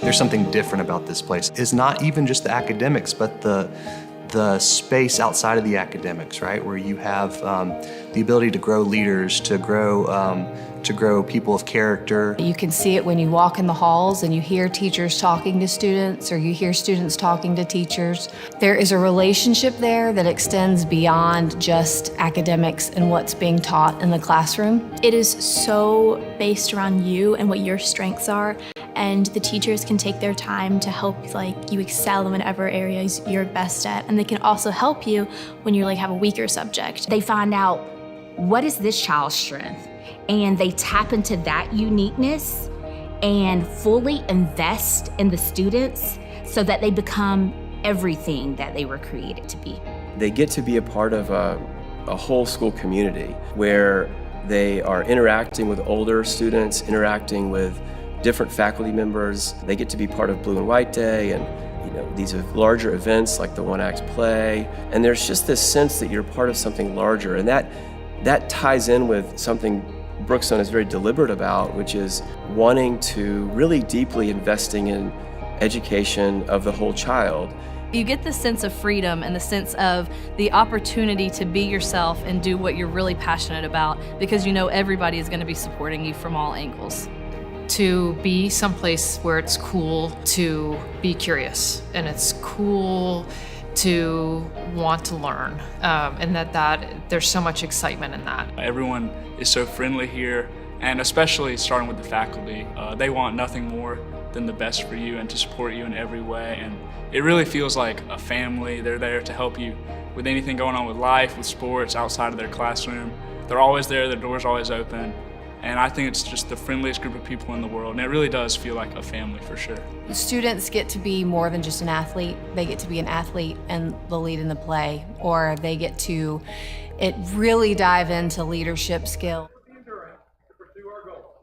There's something different about this place. It's not even just the academics, but the space outside of the academics, right? Where you have the ability to grow leaders, to grow people of character. You can see it when you walk in the halls and you hear teachers talking to students, or you hear students talking to teachers. There is a relationship there that extends beyond just academics and what's being taught in the classroom. It is so based around you and what your strengths are, and the teachers can take their time to help you excel in whatever areas you're best at, and they can also help you when you have a weaker subject. They find out what is this child's strength, and they tap into that uniqueness and fully invest in the students so that they become everything that they were created to be. They get to be a part of a whole school community where they are interacting with older students, interacting with different faculty members. They get to be part of Blue and White Day and these larger events like the One Act Play. And there's just this sense that you're part of something larger. And that ties in with something Brookstone is very deliberate about, which is wanting to really deeply investing in education of the whole child. You get this sense of freedom and the sense of the opportunity to be yourself and do what you're really passionate about, because everybody is going to be supporting you from all angles. To be someplace where it's cool to be curious and it's cool to want to learn, and that there's so much excitement in that. Everyone is so friendly here, and especially starting with the faculty. They want nothing more than the best for you and to support you in every way, and it really feels like a family. They're there to help you with anything going on with life, with sports, outside of their classroom. They're always there, their door's always open. And I think it's just the friendliest group of people in the world, and it really does feel like a family for sure. Students get to be more than just an athlete. They get to be an athlete and the lead in the play, or they get to really dive into leadership skill. Endurance to pursue our goals.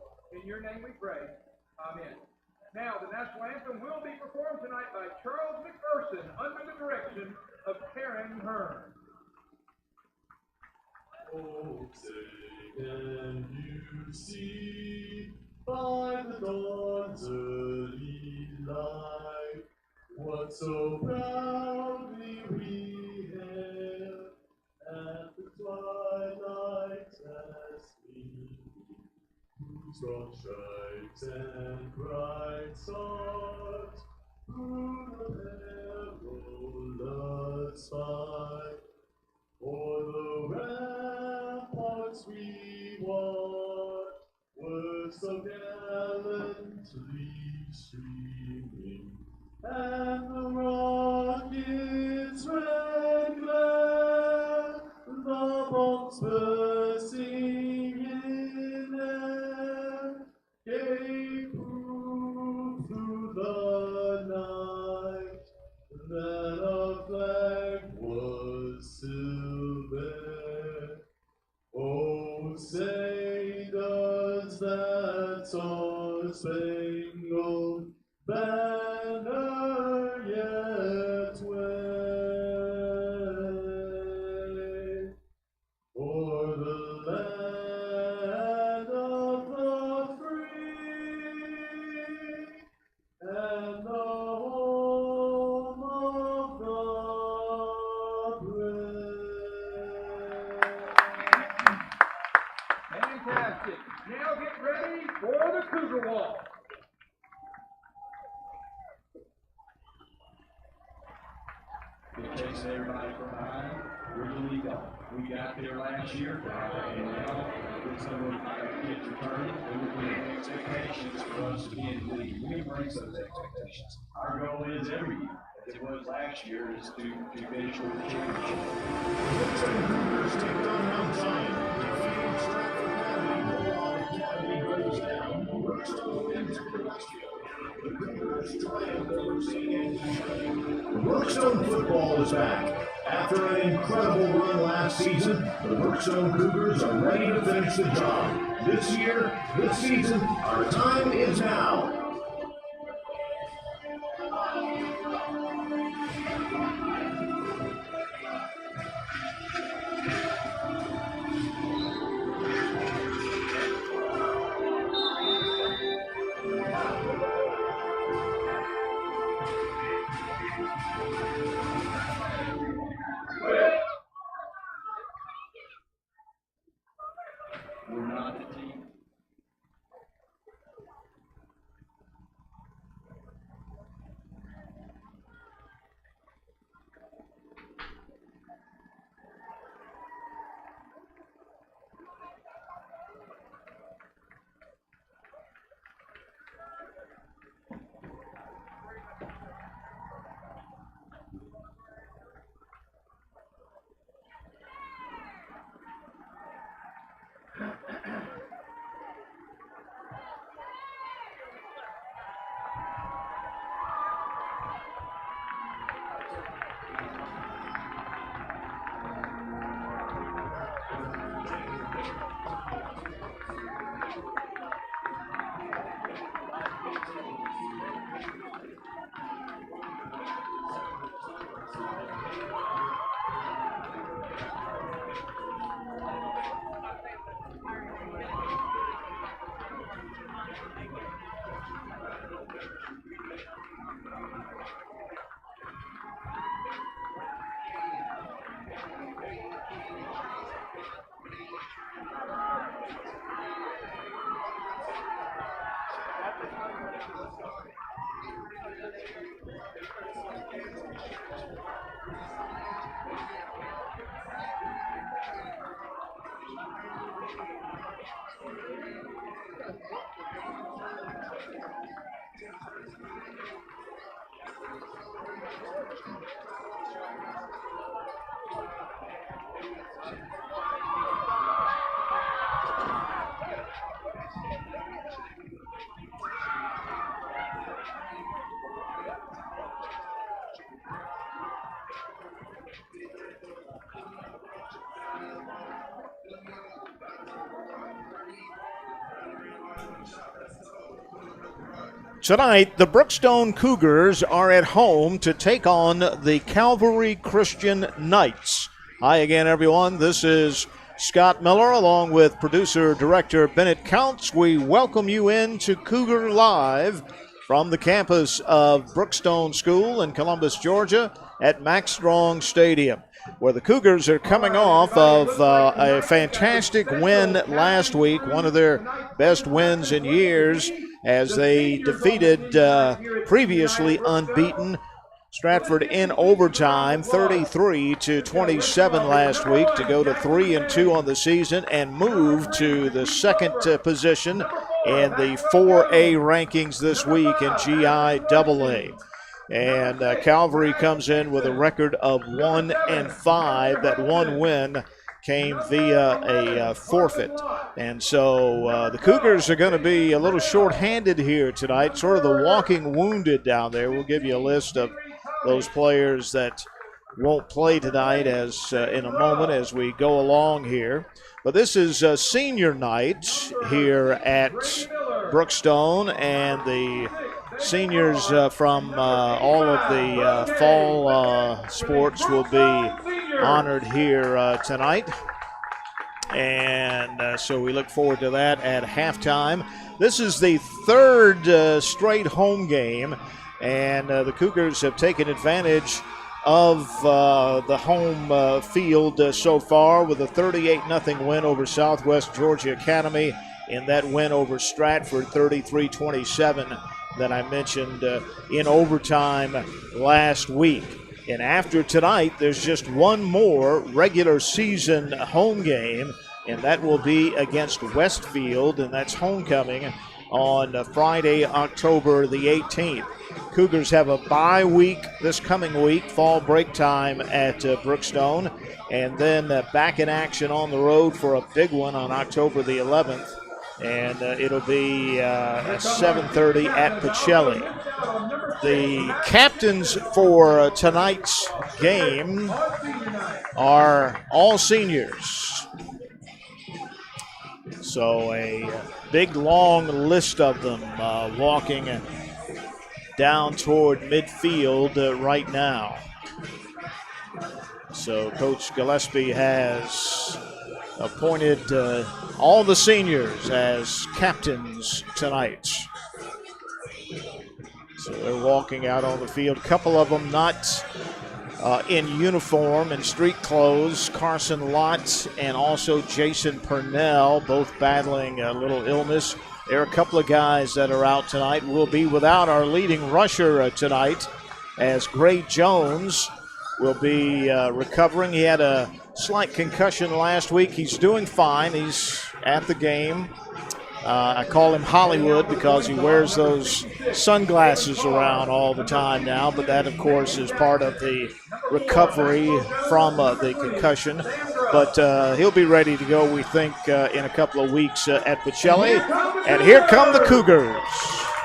In your name we pray. Amen. Now the national anthem will be performed tonight by Charles McPherson under the direction of Karen Hearn. Oh, say can you see by the dawn's early light what so proudly we hailed at the twilight's gleam, whose broad stripes and bright stars through the perilous fight o'er the ramparts we walked were so gallantly streaming, and the rocket's red glare, the bombs bursting in air, gave proof through the night that our flag was still there. Oh, say does that star-spangled banner yet wave o'er the land of the free and the home of the brave? Fantastic. Now get ready for the Cougar Walk. It takes everybody from behind. Where do we go? We got there last year, and now it's some of our kids returning. And we have expectations for us to be in the league. We embrace those expectations. Our goal is every year, as it was last year, is to finish with the championship. The Cougars take on Mount Zion, defeating Stratford Academy. While Academy goes down, Brookstone into Celestial. The Cougars triumph over St. Anthony. Brookstone football is back. After an incredible run last season, the Brookstone Cougars are ready to finish the job. This year, this season, our time is now. We're not the team. Tonight, the Brookstone Cougars are at home to take on the Calvary Christian Knights. Hi again, everyone. This is Scott Miller along with producer-director Bennett Counts. We welcome you in to Cougar Live from the campus of Brookstone School in Columbus, Georgia at Max Strong Stadium, where the Cougars are coming off of a fantastic win last week, one of their best wins in years, as they defeated previously unbeaten Stratford in overtime, 33-27 last week, to go to 3-2 on the season and move to the second position in the 4A rankings this week in GIAA. And Calvary comes in with a record of 1-5. That one win came via a forfeit. And so the Cougars are going to be a little short-handed here tonight, sort of the walking wounded down there. We'll give you a list of those players that won't play tonight as in a moment as we go along here. But this is senior night here at Brookstone, and the seniors from all of the fall sports will be honored here tonight. And so we look forward to that at halftime. This is the third straight home game, and the Cougars have taken advantage of the home field so far with a 38-0 win over Southwest Georgia Academy, and that win over Stratford 33-27 that I mentioned in overtime last week. And after tonight, there's just one more regular season home game, and that will be against Westfield, and that's homecoming on Friday, October the 18th. Cougars have a bye week this coming week, fall break time at Brookstone, and then back in action on the road for a big one on October the 11th. And it'll be 7:30 at Pacelli. The captains for tonight's game are all seniors. So a big, long list of them walking down toward midfield right now. So Coach Gillespie has appointed all the seniors as captains tonight. So they're walking out on the field. A couple of them not in uniform and street clothes, Carson Lott and also Jason Purnell, both battling a little illness. There are a couple of guys that are out tonight. We'll be without our leading rusher tonight, as Gray Jones will be recovering. He had a slight concussion last week. He's doing fine. He's at the game. I call him Hollywood because he wears those sunglasses around all the time now, but that, of course, is part of the recovery from the concussion. But he'll be ready to go, we think, in a couple of weeks at Pacelli. And here come the Cougars,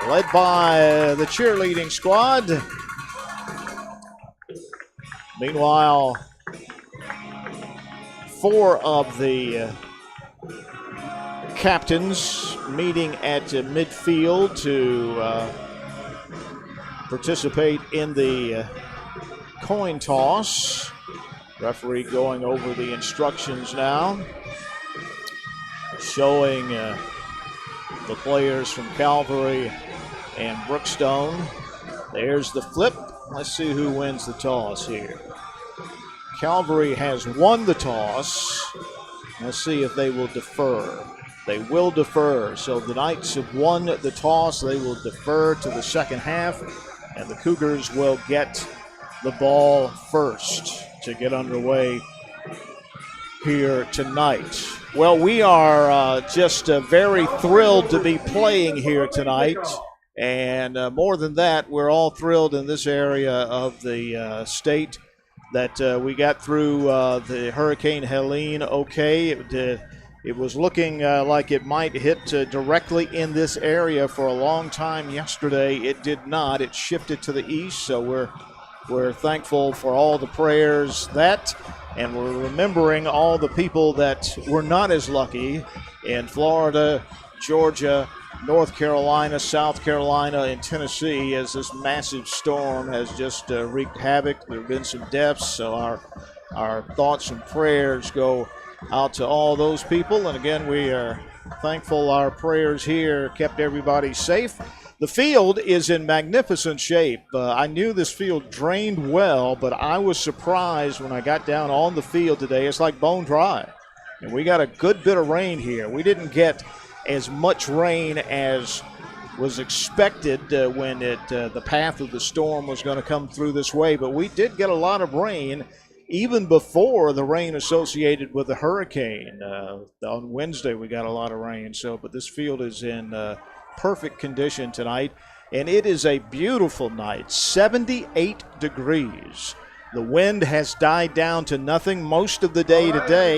led by the cheerleading squad. Meanwhile, 4 of the captains meeting at midfield to participate in the coin toss. Referee going over the instructions now, showing the players from Calvary and Brookstone. There's the flip. Let's see who wins the toss here. Calvary has won the toss. Let's see if they will defer. They will defer. So the Knights have won the toss. They will defer to the second half, and the Cougars will get the ball first to get underway here tonight. Well, we are just very thrilled to be playing here tonight. And more than that, we're all thrilled in this area of the state that we got through the Hurricane Helene okay. It was looking like it might hit directly in this area for a long time yesterday. It did not. It shifted to the east, so we're thankful for all the prayers and we're remembering all the people that were not as lucky in Florida, Georgia, North Carolina, South Carolina, and Tennessee, as this massive storm has just wreaked havoc. There have been some deaths, so our thoughts and prayers go out to all those people. And again, we are thankful our prayers here kept everybody safe. The field is in magnificent shape. I knew this field drained well, but I was surprised when I got down on the field today. It's like bone dry. And we got a good bit of rain here. We didn't get as much rain as was expected when the path of the storm was going to come through this way, but we did get a lot of rain even before the rain associated with the hurricane. On Wednesday we got a lot of rain, but this field is in perfect condition tonight, and it is a beautiful night, 78 degrees. The wind has died down to nothing most of the day today.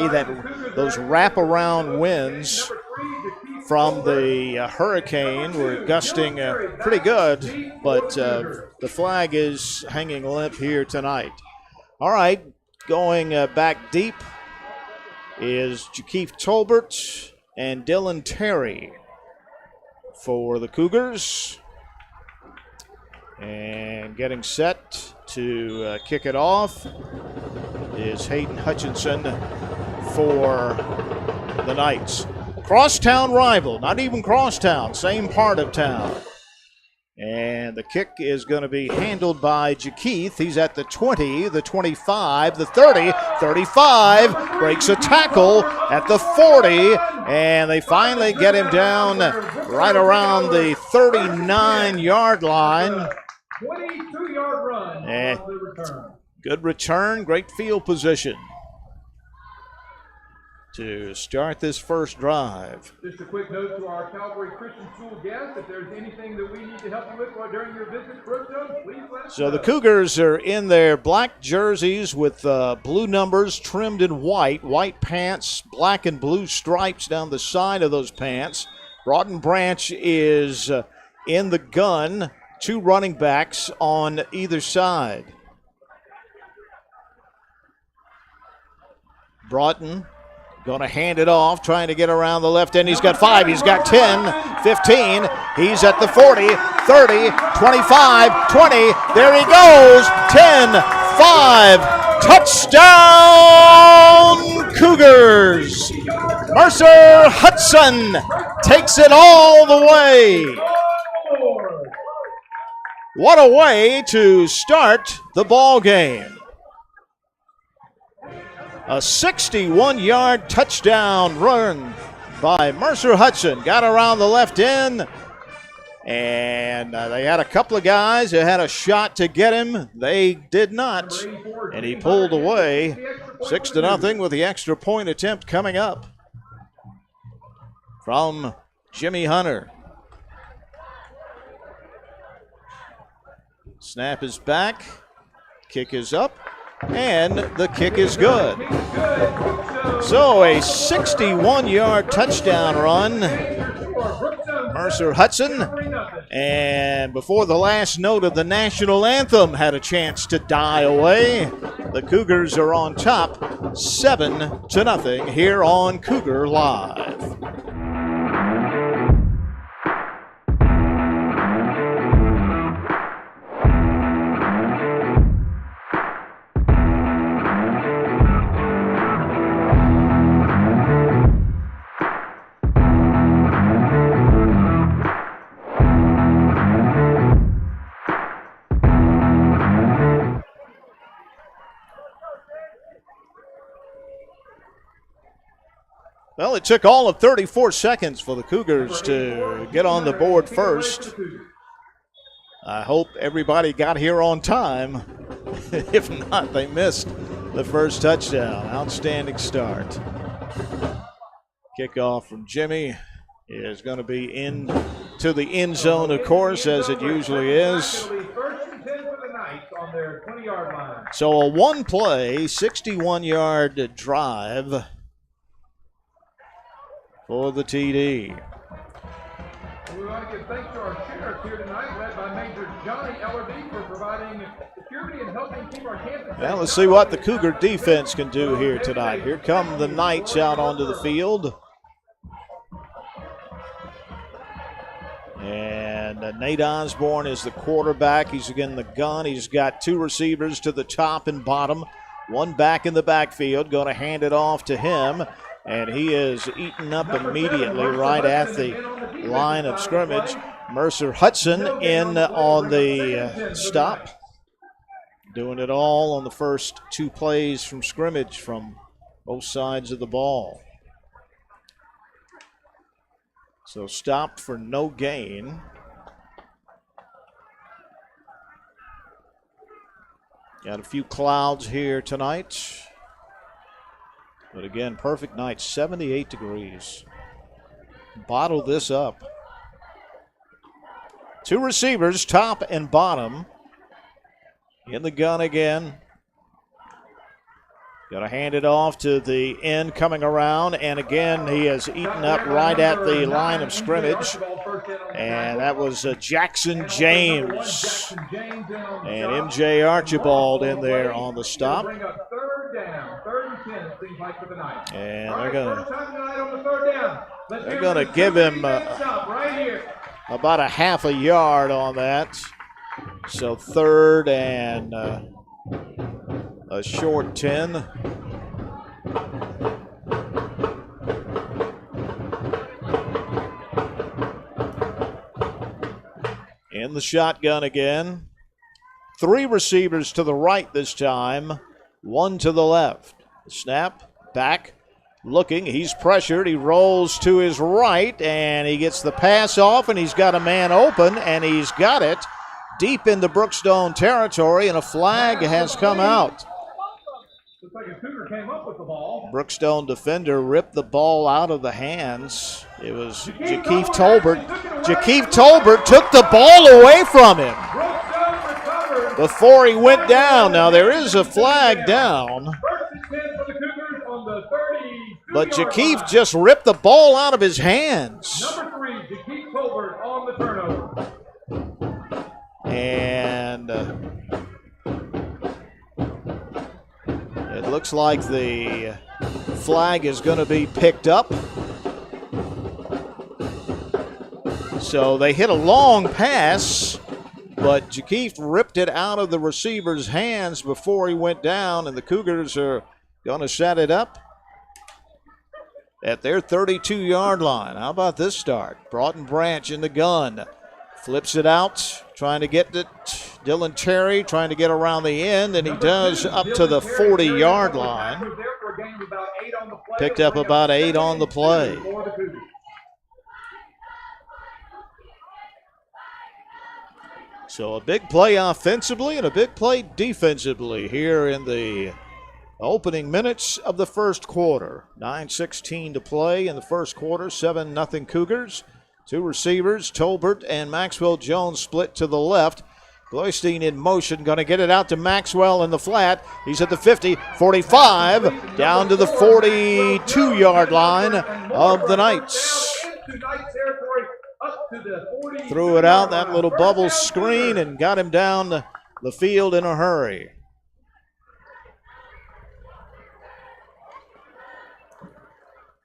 Those wraparound winds from the hurricane were gusting pretty good, but the flag is hanging limp here tonight. All right, going back deep is Jakeith Tolbert and Dylan Terry for the Cougars. And getting set to kick it off is Hayden Hutchinson for the Knights. Crosstown rival, not even crosstown, same part of town. And the kick is going to be handled by Jakeith. He's at the 20, the 25, the 30, 35, breaks a tackle at the 40, and they finally get him down right around the 39-yard line. 22-yard run. And good return, great field position to start this first drive. Just a quick note to our Calvary Christian School guests, if there's anything that we need to help you with during your visit to Brookstone, please let us know. So the Cougars are in their black jerseys with blue numbers trimmed in white pants, black and blue stripes down the side of those pants. Broughton Branch is in the gun, 2 running backs on either side. Broughton going to hand it off, trying to get around the left end. He's got 5, he's got 10, 15. He's at the 40, 30, 25, 20. There he goes, 10, 5. Touchdown, Cougars. Mercer Hudson takes it all the way. What a way to start the ball game. A 61-yard touchdown run by Mercer Hudson. Got around the left end, and they had a couple of guys who had a shot to get him. They did not, and he pulled away 6-0 with the extra point attempt coming up from Jimmy Hunter. Snap is back, kick is up, and the kick is good. So a 61-yard touchdown run, Mercer Hudson. And before the last note of the national anthem had a chance to die away, the Cougars are on top 7-0 here on Cougar Live. Well, it took all of 34 seconds for the Cougars to get on the board first. I hope everybody got here on time. If not, they missed the first touchdown. Outstanding start. Kickoff from Jimmy is going to be into the end zone, of course, as it usually is. So a one-play, 61-yard drive for the TD. We want to give thanks to our sheriffs here tonight, led by Major Johnny Ellerby, for providing security and helping keep our campus. Well, let's see what the Cougar defense can do here tonight. Here come the Knights out onto the field. And Nate Osborne is the quarterback. He's again the gun. He's got two receivers to the top and bottom. One back in the backfield. Going to hand it off to him. And he is eaten up immediately right at the line of scrimmage. Mercer Hudson in on the stop. Doing it all on the first two plays from scrimmage from both sides of the ball. So stopped for no gain. Got a few clouds here tonight. But again, perfect night, 78 degrees. Bottle this up. Two receivers, top and bottom. In the gun again. Got to hand it off to the end coming around. And again, he has eaten up right at the line of scrimmage. And that was Jackson James. And MJ Archibald in there on the stop. And they're gonna give him about a half a yard on that. So third and a short 10. In the shotgun again. Three receivers to the right this time, one to the left. Snap, back, looking, he's pressured, he rolls to his right, and he gets the pass off, and he's got a man open, and he's got it deep into Brookstone territory, and a flag has come out. Looks like a Cougar came up with the ball. Brookstone defender ripped the ball out of the hands. It was Jakeef Tolbert. Jakeef Tolbert took the ball away from him before he went down. Now there is a flag down, but Jakeef just ripped the ball out of his hands. Number 3, Jakeef Tolbert on the turnover. And it looks like the flag is going to be picked up. So they hit a long pass, but Jakeef ripped it out of the receiver's hands before he went down, and the Cougars are going to set it up at their 32-yard line. How about this start? Broughton Branch in the gun. Flips it out, trying to get it. Dylan Terry trying to get around the end, and he does up to the 40-yard line. Picked up about 8 on the play. So a big play offensively and a big play defensively here in the opening minutes of the first quarter. 9:16 to play in the first quarter, 7-0 Cougars. Two receivers, Tolbert and Maxwell Jones split to the left. Gloystein in motion, going to get it out to Maxwell in the flat. He's at the 50, 45, down to the 42-yard line of the Knights. Threw it out, that little bubble screen, and got him down the field in a hurry.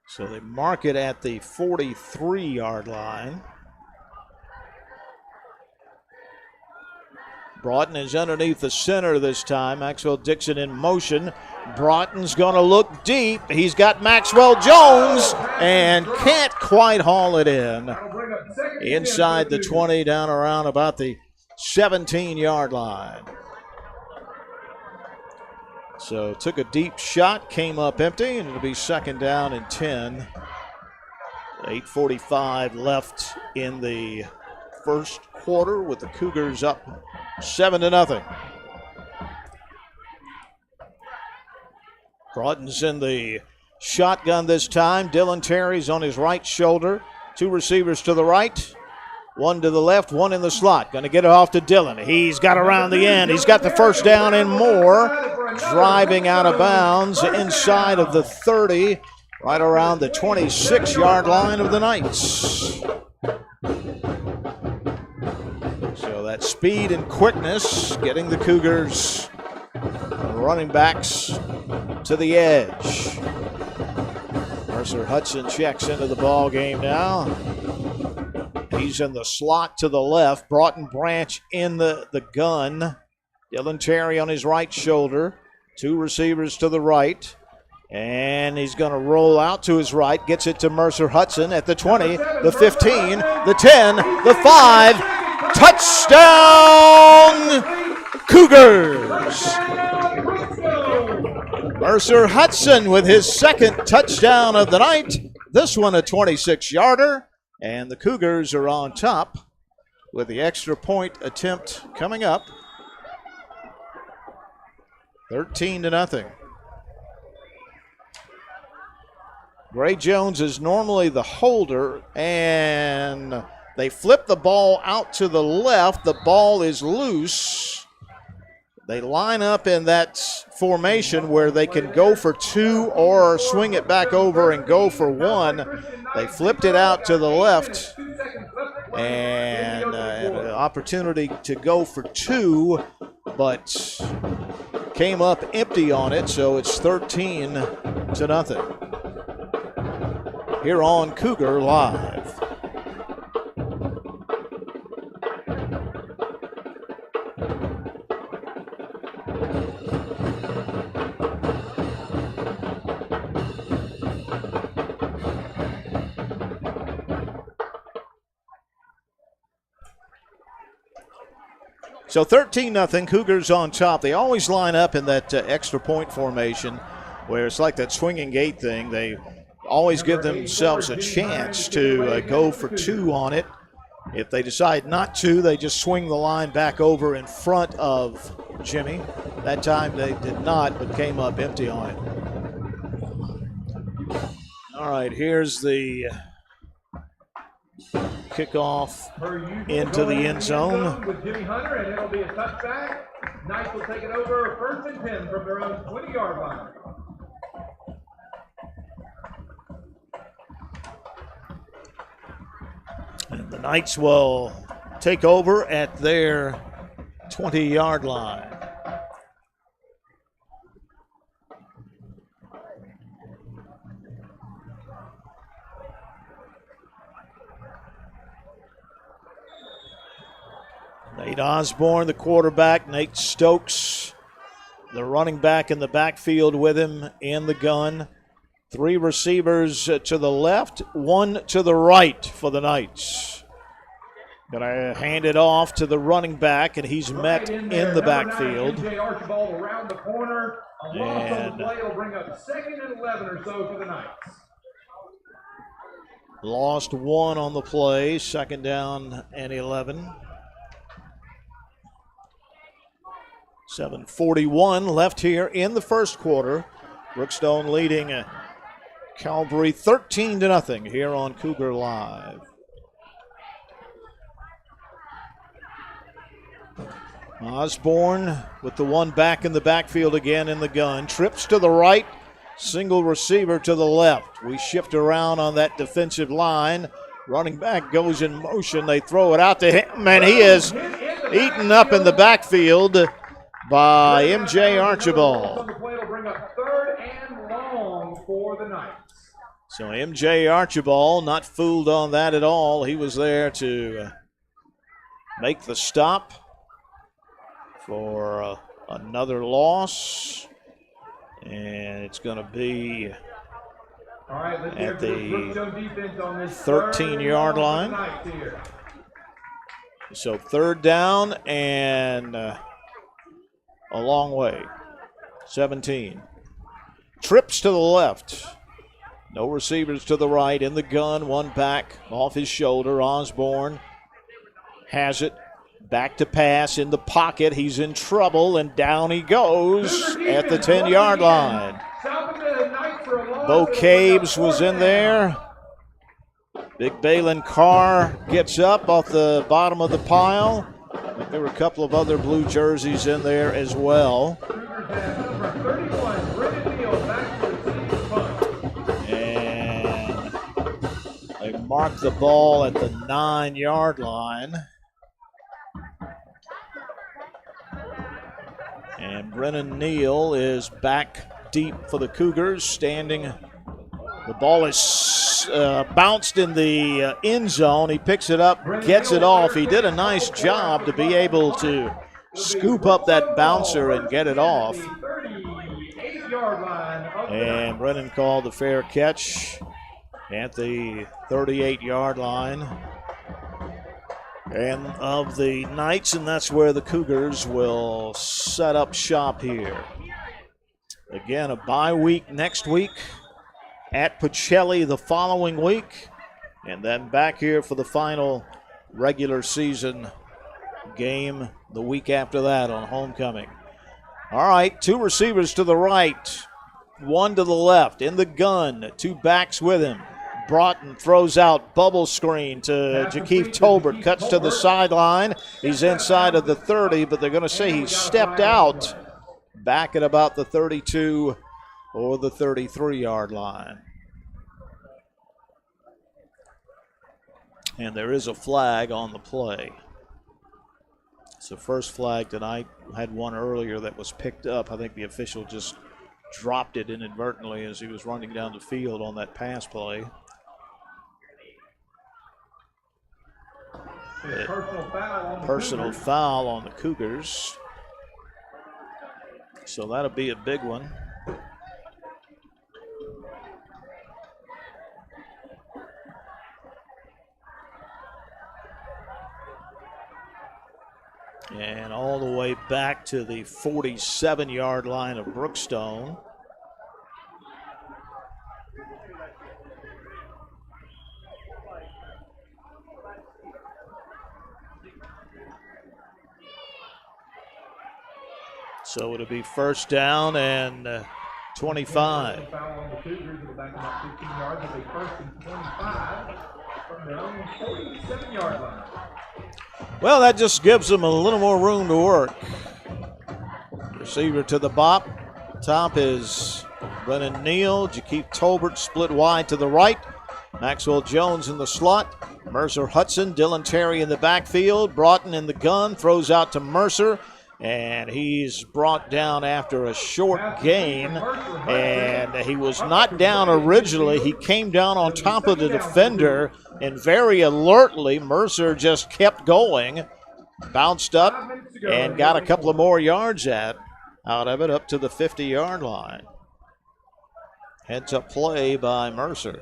So they mark it at the 43-yard line. Broughton is underneath the center this time. Maxwell Dixon in motion. Broughton's going to look deep. He's got Maxwell Jones and can't quite haul it in. Inside the 20, down around about the 17-yard line. So took a deep shot, came up empty, and it'll be second down and 10. 8:45 left in the first quarter with the Cougars up 7-0. Broughton's in the shotgun this time. Dylan Terry's on his right shoulder. Two receivers to the right, one to the left, one in the slot. Going to get it off to Dylan. He's got around the end. He's got the first down and more. Driving out of bounds inside of the 30, right around the 26-yard line of the Knights. So that speed and quickness getting the Cougars running backs to the edge. Mercer Hudson checks into the ball game now. He's in the slot to the left. Broughton Branch in the gun. Dylan Terry on his right shoulder. Two receivers to the right. And he's going to roll out to his right. Gets it to Mercer Hudson at the 20, the 15, the 10, the 5. Touchdown, Cougars! Mercer Hudson with his second touchdown of the night. This one a 26-yarder. And the Cougars are on top with the extra point attempt coming up. 13-0. Gray Jones is normally the holder, and they flip the ball out to the left. The ball is loose. They line up in that formation where they can go for two or swing it back over and go for one. They flipped it out to the left, and an opportunity to go for two, but came up empty on it, so it's 13-0. Here on Cougar Live. So 13-0, Cougars on top. They always line up in that extra point formation where it's like that swinging gate thing. They always give themselves a chance to go for two on it. If they decide not to, they just swing the line back over in front of Jimmy. That time they did not, but came up empty on it. All right, here's the kickoff into the end zone. With Jimmy Hunter, and it'll be a touchback. Knights will take it over 1st and 10 from their own 20-yard line. And the Knights will take over at their 20-yard line. Nate Osborne, the quarterback. Nate Stokes, the running back in the backfield with him in the gun. Three receivers to the left, one to the right for the Knights. Gonna hand it off to the running back, and he's met in the backfield. Archibald around the corner A loss on the play will bring up 2nd and 11 or so for the Knights. Lost 1 on the play, 2nd down and 11. 7:41 left here in the first quarter. Brookstone leading Calvary 13-0 here on Cougar Live. Osborne with the one back in the backfield again in the gun. Trips to the right, single receiver to the left. We shift around on that defensive line. Running back goes in motion. They throw it out to him, and he is eaten up in the backfield by M.J. Archibald. So M.J. Archibald not fooled on that at all. He was there to make the stop for another loss. And it's going to be at the 13-yard line. So 3rd down and a long way. 17. Trips to the left. No receivers to the right. In the gun, one back off his shoulder. Osborne has it. Back to pass in the pocket. He's in trouble, and down he goes at the 10-yard line. Bo Cabes was in there. Big Balin Carr gets up off the bottom of the pile. I think there were a couple of other blue jerseys in there as well. And they mark the ball at the 9-yard line. And Brennan Neal is back deep for the Cougars, standing. The ball is bounced in the end zone. He picks it up, gets it off. He did a nice job to be able to scoop up that bouncer and get it off. And Brennan called the fair catch at the 38-yard line. And of the Knights, and that's where the Cougars will set up shop here. Again, a bye week next week, at Pacelli the following week, and then back here for the final regular season game the week after that on homecoming. All right, 2 receivers to the right, 1 to the left. In the gun, 2 backs with him. Broughton throws out, bubble screen to Jakeith Tolbert, cuts to the sideline. He's inside of the 30, but they're going to say he stepped out back at about the 32 or the 33-yard line. And there is a flag on the play. It's the first flag tonight. Had one earlier that was picked up. I think the official just dropped it inadvertently as he was running down the field on that pass play. Personal foul on the Cougars. So that'll be a big one. And all the way back to the 47-yard line of Brookstone. So it'll be 1st down and 25. Foul on the Cougars. It'll back about 15 yards. It'll be 1st and 25 from their own 47-yard line. Well, that just gives them a little more room to work. Receiver to the top is Brennan Neal. Jakeith Tolbert split wide to the right. Maxwell Jones in the slot. Mercer Hudson, Dylan Terry in the backfield. Broughton in the gun, throws out to Mercer. And he's brought down after a short gain. And he was not down originally. He came down on top of the defender. And very alertly, Mercer just kept going. Bounced up and got a couple of more yards out of it up to the 50-yard line. Heads up play by Mercer.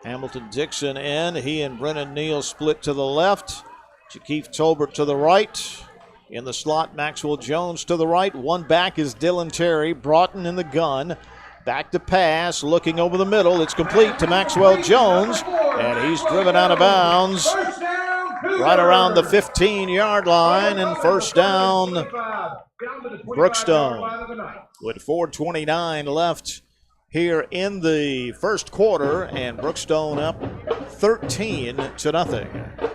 Hamilton Dixon in. He and Brennan Neal split to the left. Jakeith Tolbert to the right. In the slot, Maxwell Jones to the right. One back is Dylan Terry. Broughton in the gun. Back to pass, looking over the middle. It's complete to Maxwell Jones, and he's driven out of bounds right around the 15-yard line, and first down, Brookstone, with 4:29 left here in the first quarter, and Brookstone up 13-0.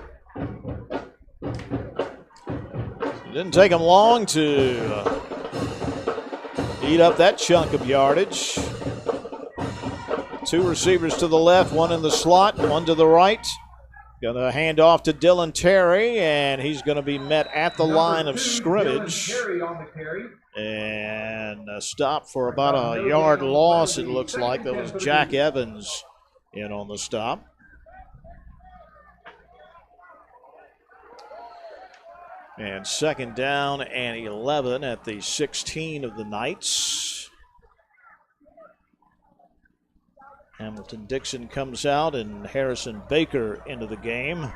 It didn't take them long to eat up that chunk of yardage. Two receivers to the left, one in the slot, one to the right. Going to hand off to Dylan Terry, and he's going to be met at the line of scrimmage. And a stop for about a yard loss, it looks like. That was Jack Evans in on the stop. And second down and 11 at the 16 of the Knights. Hamilton Dixon comes out and Harrison Baker into the game.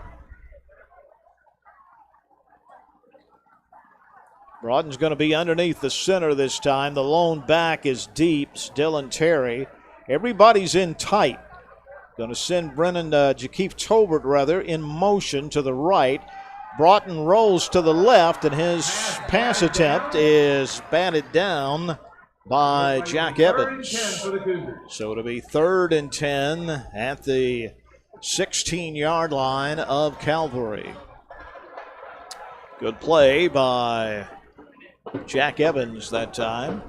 Broughton's going to be underneath the center this time. The lone back is deep. It's Dylan Terry. Everybody's in tight. Going to send Jakeef Tolbert in motion to the right. Broughton rolls to the left, and his pass attempt is batted down by Jack Evans. So it'll be 3rd and 10 at the 16-yard line of Calvary. Good play by Jack Evans that time.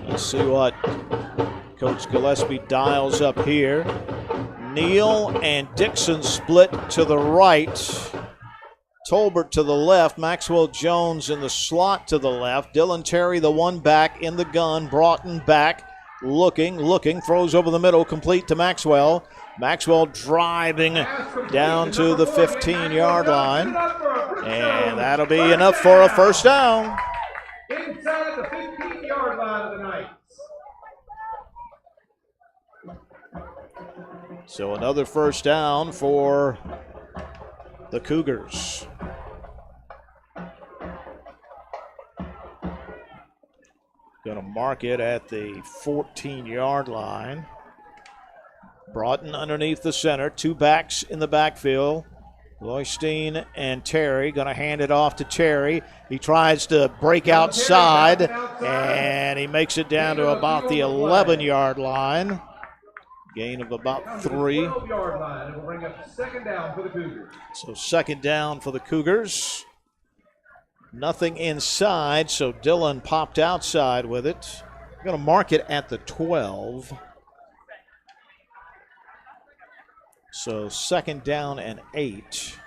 Let's see what Coach Gillespie dials up here. Neal and Dixon split to the right. Tolbert to the left. Maxwell Jones in the slot to the left. Dylan Terry, the one back in the gun. Broughton back, looking, throws over the middle, complete to Maxwell. Maxwell driving down to the 15-yard line. And that'll be enough for a first down. Inside the 15-yard line of the Knights. So another first down for the Cougars. Going to mark it at the 14-yard line. Broughton underneath the center. Two backs in the backfield. Loystein and Terry going to hand it off to Terry. He tries to break outside, and he makes it down to about the 11-yard line. Gain of about 3. So second down for the Cougars. Nothing inside, so Dylan popped outside with it. We're going to mark it at the 12. So second down and 8.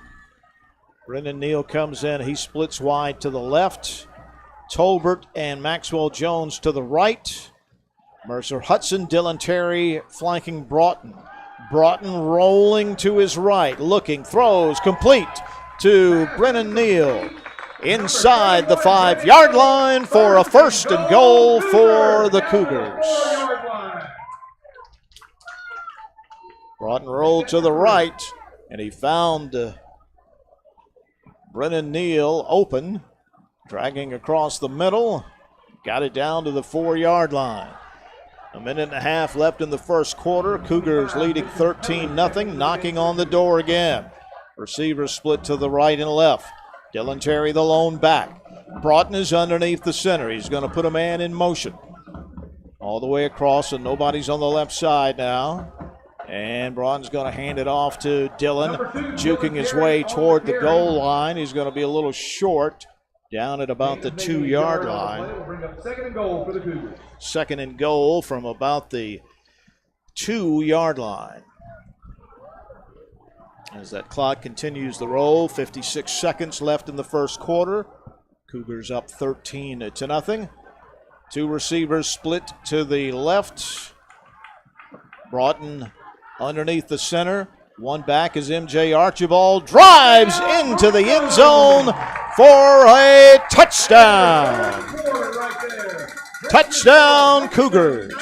Brendan Neal comes in. He splits wide to the left. Tolbert and Maxwell Jones to the right. Mercer Hudson, Dylan Terry flanking Broughton. Broughton rolling to his right, looking, throws, complete to Brennan Neal. Inside the 5-yard line for a first and goal for the Cougars. Broughton rolled to the right, and he found Brennan Neal open, dragging across the middle. Got it down to the 4-yard line. A minute and a half left in the first quarter. Cougars leading 13-0, knocking on the door again. Receivers split to the right and left. Dylan Terry, the lone back. Broughton is underneath the center. He's going to put a man in motion. All the way across, and nobody's on the left side now. And Broughton's going to hand it off to Dylan, juking his way toward the goal line. He's going to be a little short, down at about the 2-yard line. Second and goal for the Cougars. Second and goal from about the 2-yard line. As that clock continues the roll, 56 seconds left in the first quarter. Cougars up 13-0. Two receivers split to the left. Broughton underneath the center. One back is MJ Archibald. Drives into the end zone for a touchdown. Touchdown, Cougars.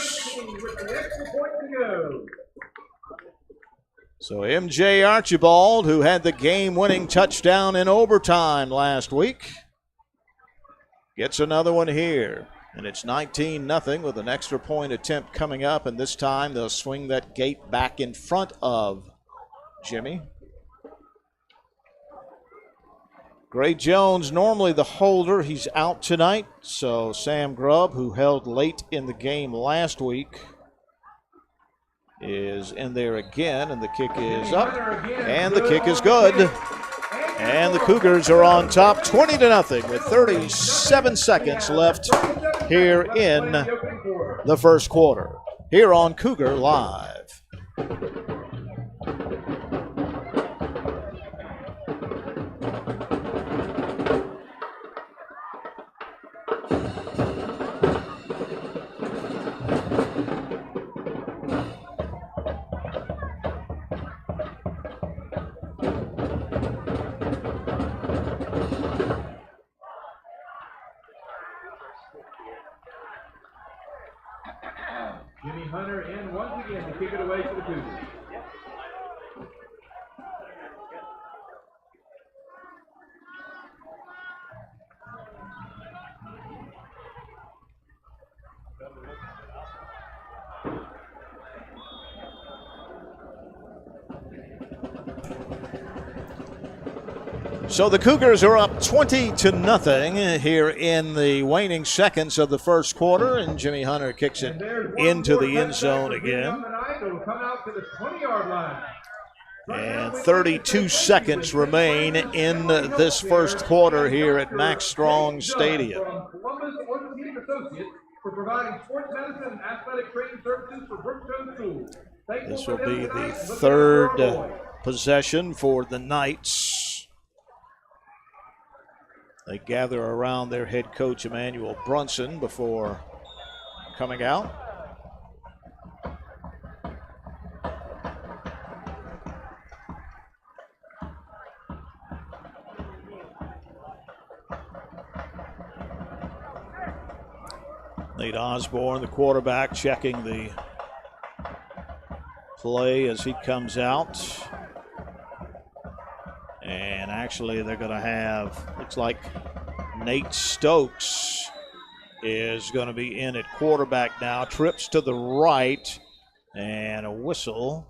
So MJ Archibald, who had the game-winning touchdown in overtime last week, gets another one here. And it's 19-0 with an extra point attempt coming up, and this time they'll swing that gate back in front of Jimmy. Gray Jones, normally the holder, he's out tonight. So Sam Grubb, who held late in the game last week, is in there again, and the kick is up, and the kick is good. And the Cougars are on top 20-0 with 37 seconds left here in the first quarter, here on Cougar Live. Jimmy Hunter in once again to kick it away for the Cougars. So the Cougars are up 20-0 here in the waning seconds of the first quarter, and Jimmy Hunter kicks it into the end zone again. And 32 seconds remain in this first quarter here at Max Strong Stadium. This will be the third possession for the Knights. They gather around their head coach, Emmanuel Brunson, before coming out. Nate Osborne, the quarterback, checking the play as he comes out. And actually they're going to have, looks like Nate Stokes is going to be in at quarterback now. Trips to the right and a whistle.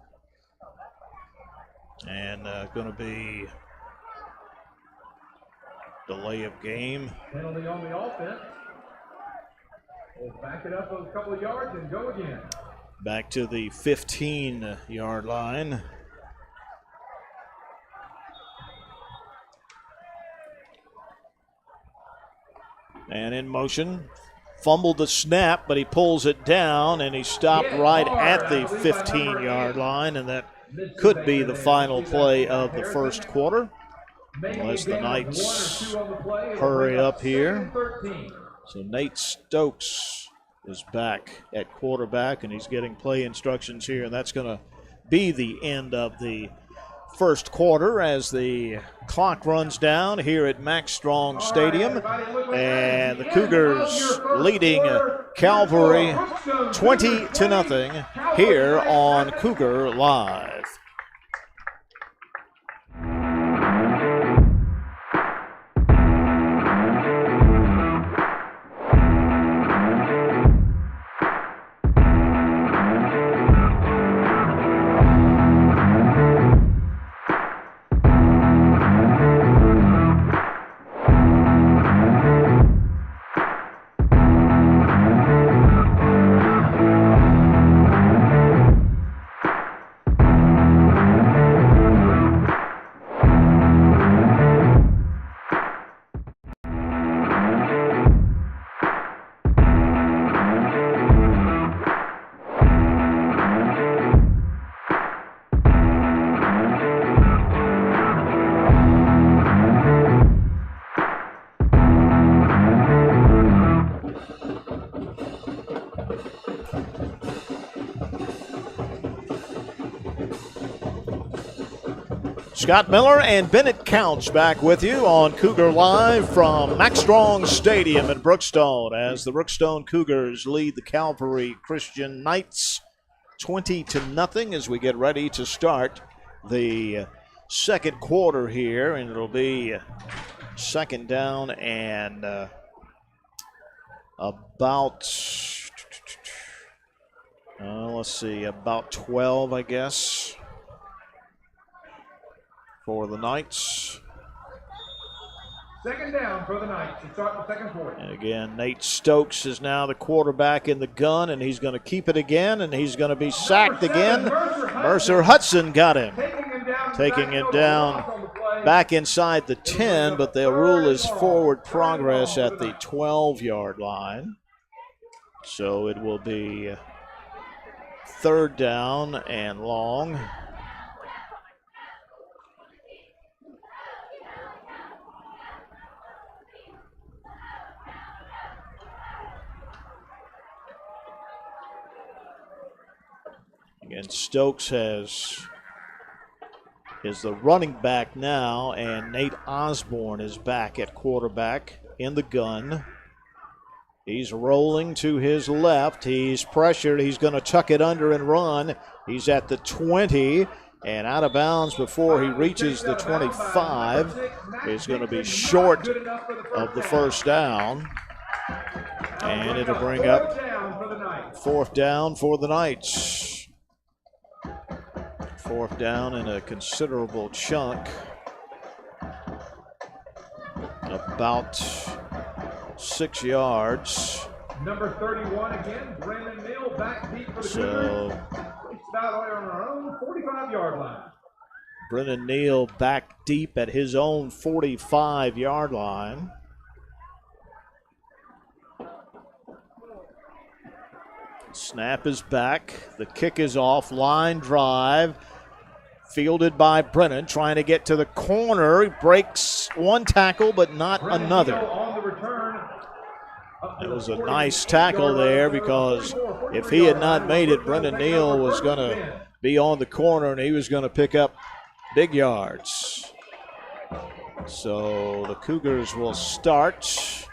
And going to be delay of game. Penalty on the offense. We'll back it up a couple of yards and go again. Back to the 15-yard line. And in motion, fumbled the snap, but he pulls it down, and he stopped right at the 15-yard line, and that could be the final play of the first quarter, unless the Knights hurry up here. So Nate Stokes is back at quarterback, and he's getting play instructions here, and that's going to be the end of the first quarter as the clock runs down here at Max Strong Stadium, and the Cougars leading Calvary 20-0 here on Cougar Live. Scott Miller and Bennett Couch back with you on Cougar Live from Max Strong Stadium in Brookstone as the Brookstone Cougars lead the Calvary Christian Knights 20-0 as we get ready to start the second quarter here, and it'll be second down and about, let's see, about 12, I guess, for the Knights. Second down for the Knights to start the second quarter. And again, Nate Stokes is now the quarterback in the gun, and he's going to keep it again, and he's going to be sacked again. Mercer Hudson got him. Taking him down back inside the 10, but they'll rule his forward progress at the 12-yard line. So it will be third down and long. Again, Stokes is the running back now, and Nate Osborne is back at quarterback in the gun. He's rolling to his left. He's pressured. He's going to tuck it under and run. He's at the 20 and out of bounds before he reaches the 25. He's going to be short of the first down, and it'll bring up fourth down for the Knights. Fourth down in a considerable chunk. About 6 yards. Number 31 again, Brandon Neal back deep for the So, Cougars. About on our own 45-yard line. Brennan Neal back deep at his own 45-yard line. Snap is back. The kick is off. Line drive. Fielded by Brennan, trying to get to the corner. He breaks one tackle, but not another. It was a nice tackle there, because if he had not made it, Brendan Neal was going to be on the corner, and he was going to pick up big yards. So the Cougars will start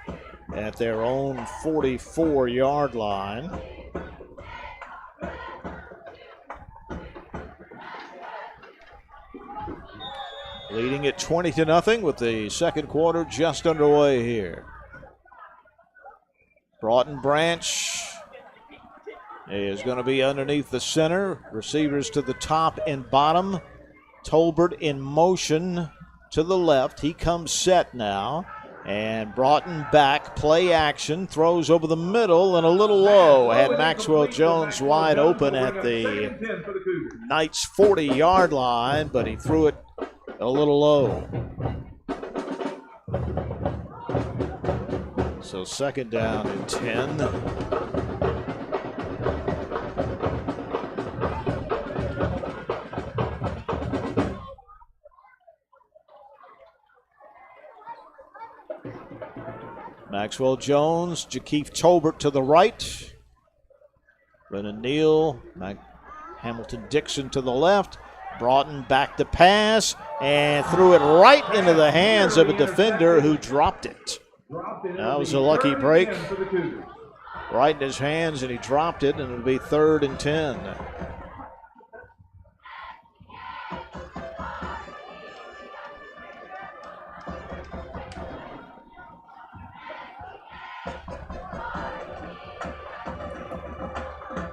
at their own 44-yard line. Leading it 20-0 with the second quarter just underway here. Broughton Branch is going to be underneath the center. Receivers to the top and bottom. Tolbert in motion to the left. He comes set now. And Broughton back, play action, throws over the middle and a little low. Had Maxwell Jones wide open at the Knights' 40-yard line, but he threw it a little low. So second down and 10. Maxwell Jones, Jakeith Tolbert to the right. Brennan Neal, Hamilton Dixon to the left. Broughton back to pass and threw it right into the hands of a defender who dropped it. That was a lucky break. Right in his hands, and he dropped it, and it'll be third and 10.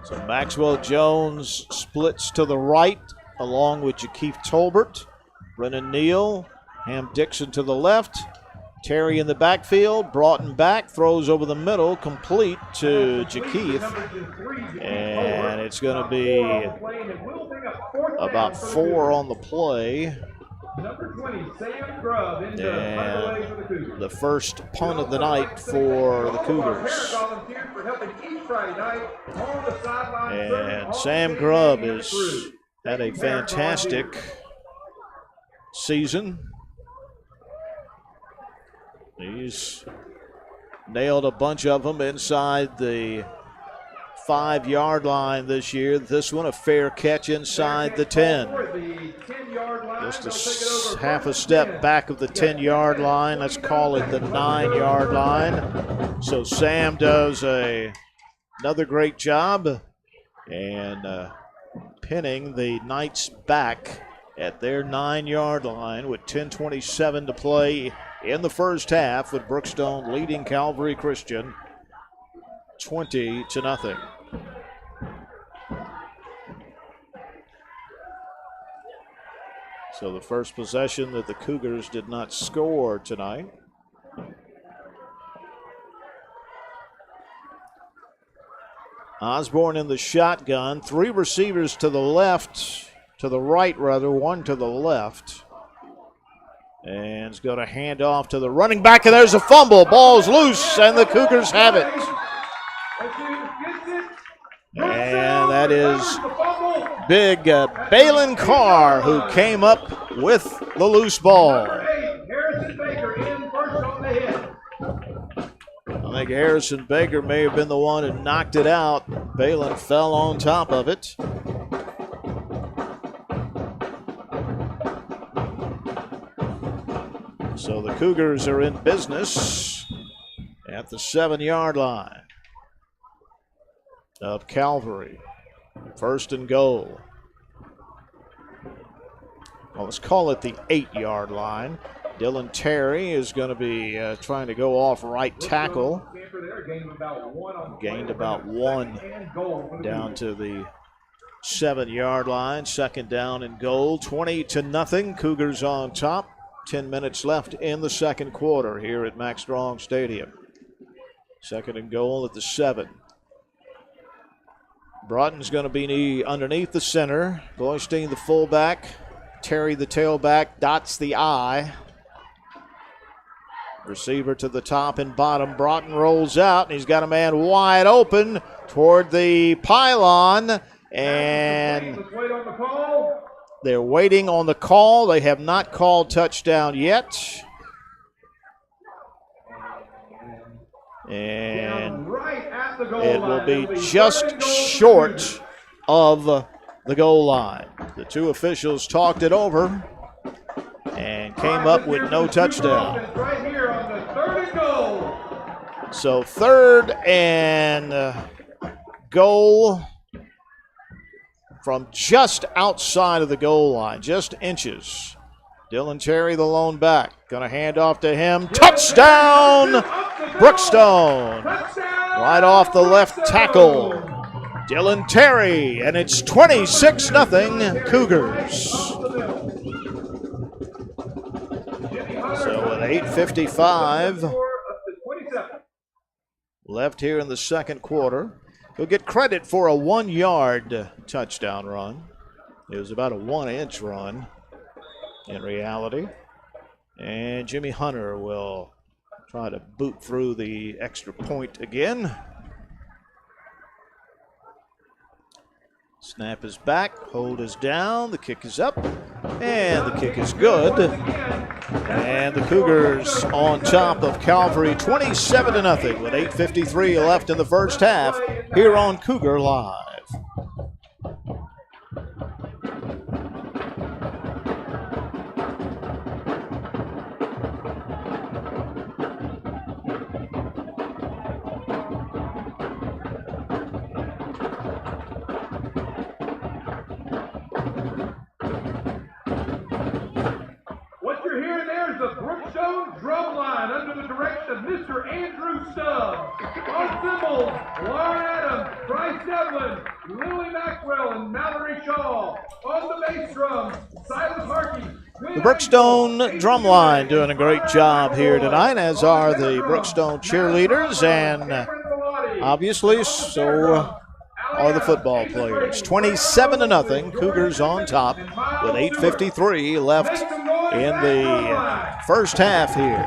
So Maxwell Jones splits to the right along with Jakeith Tolbert. Brennan Neal, Ham Dixon to the left. Terry in the backfield. Broughton back, throws over the middle, complete to Jakeith. And it's going to be about 4 on the play. And the first punt of the night for the Cougars. And Sam Grubb has had a fantastic season. He's nailed a bunch of them inside the 5-yard line this year. This one a fair catch inside the 10. Just half a step back of the 10-yard line. Let's call it the 9-yard line. So Sam does another great job and pinning the Knights back at their 9-yard line with 10:27 to play in the first half, with Brookstone leading Calvary Christian 20-0. So the first possession that the Cougars did not score tonight. Osborne in the shotgun. 3 receivers to the left, to the right rather, 1 to the left. And he's going to hand off to the running back, and there's a fumble. Ball's loose, and the Cougars have it. And that is big Balin Carr who came up with the loose ball. I think Harrison Baker may have been the one who knocked it out. Balin fell on top of it. So the Cougars are in business at the 7-yard line of Calvary. 1st and goal. Well, let's call it the 8-yard line. Dylan Terry is going to be trying to go off right tackle. Gained about 1 down to the 7-yard line. 2nd down and goal. 20-0. Cougars on top. 10 minutes left in the second quarter here at Max Strong Stadium. 2nd and goal at the 7. Broughton's going to be underneath the center. Boystein the fullback. Terry the tailback. Dots the I. Receiver to the top and bottom. Broughton rolls out, and he's got a man wide open toward the pylon. And they're waiting on the call. They have not called touchdown yet. And it will be just short of the goal line. The 2 officials talked it over and came up with no touchdown. So 3rd and goal from just outside of the goal line, just inches. Dylan Terry, the lone back, gonna hand off to him. Touchdown, Brookstone! Right off the left tackle, Dylan Terry, and it's 26-0 Cougars. So with 8:55 left here in the second quarter, he'll get credit for a 1-yard touchdown run. It was about a 1-inch run in reality. And Jimmy Hunter will try to boot through the extra point again. Snap is back, hold is down, the kick is up, and the kick is good. And the Cougars on top of Calvary 27-0 with 8:53 left in the first half here on Cougar Live. Brookstone drumline under the direction of Mr. Andrew Stubbs. On cymbals, Lauren Adams, Bryce Devlin, Lily Maxwell, and Mallory Shaw. On the bass drums, Silas Harkey. The Brookstone drumline doing a great job here tonight, as are the Brookstone cheerleaders, and obviously so are the football players. 27-0, Cougars on top with 8:53 left in the first half here.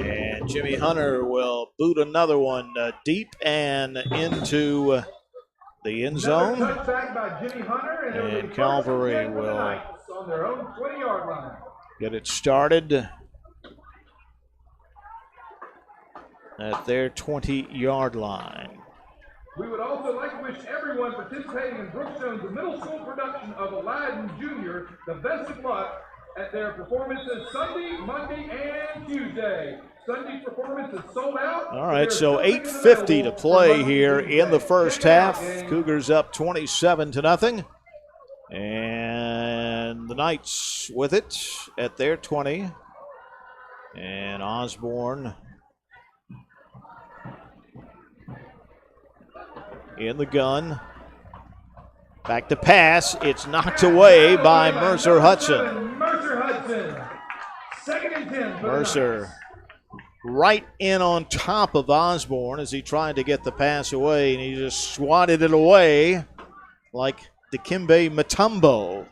And Jimmy Hunter will boot another one deep and into the end zone. And Calvary will get it started at their 20-yard line. We would also like to wish everyone participating in Brookstone's middle school production of Aladdin Jr. the best of luck at their performances Sunday, Monday, and Tuesday. Sunday's performance is sold out. All right, so 8:50 to play here in the first half. Cougars up 27-0. And the Knights with it at their 20. And Osborne in the gun. Back to pass. It's knocked away by Mercer Hudson. Mercer Hudson. 2nd and 10. Mercer right in on top of Osborne as he tried to get the pass away, and he just swatted it away like Dikembe Mutombo.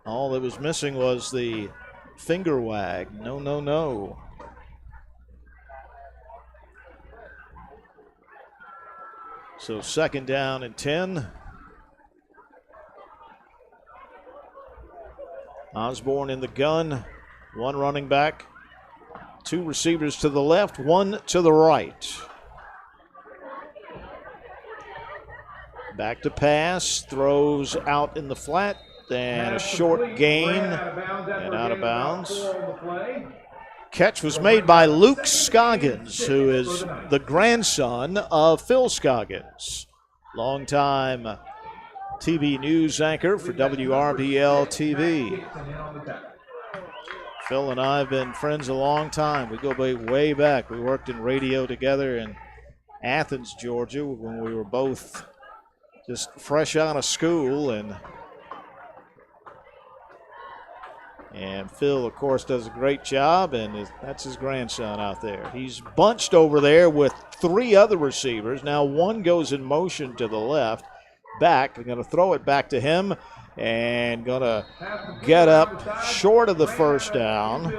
All that was missing was the finger wag. No, no, no. So 2nd down and 10. Osborne in the gun. 1 running back. 2 receivers to the left, 1 to the right. Back to pass, throws out in the flat, and a short gain, and out of bounds. Catch was made by Luke Scoggins, who is the grandson of Phil Scoggins, longtime TV news anchor for WRBL TV. Phil and I have been friends a long time. We go way back. We worked in radio together in Athens, Georgia, when we were both just fresh out of school. And Phil, of course, does a great job, and that's his grandson out there. He's bunched over there with 3 other receivers. Now 1 goes in motion to the left. Back. They're going to throw it back to him. And going to get up short of the first down.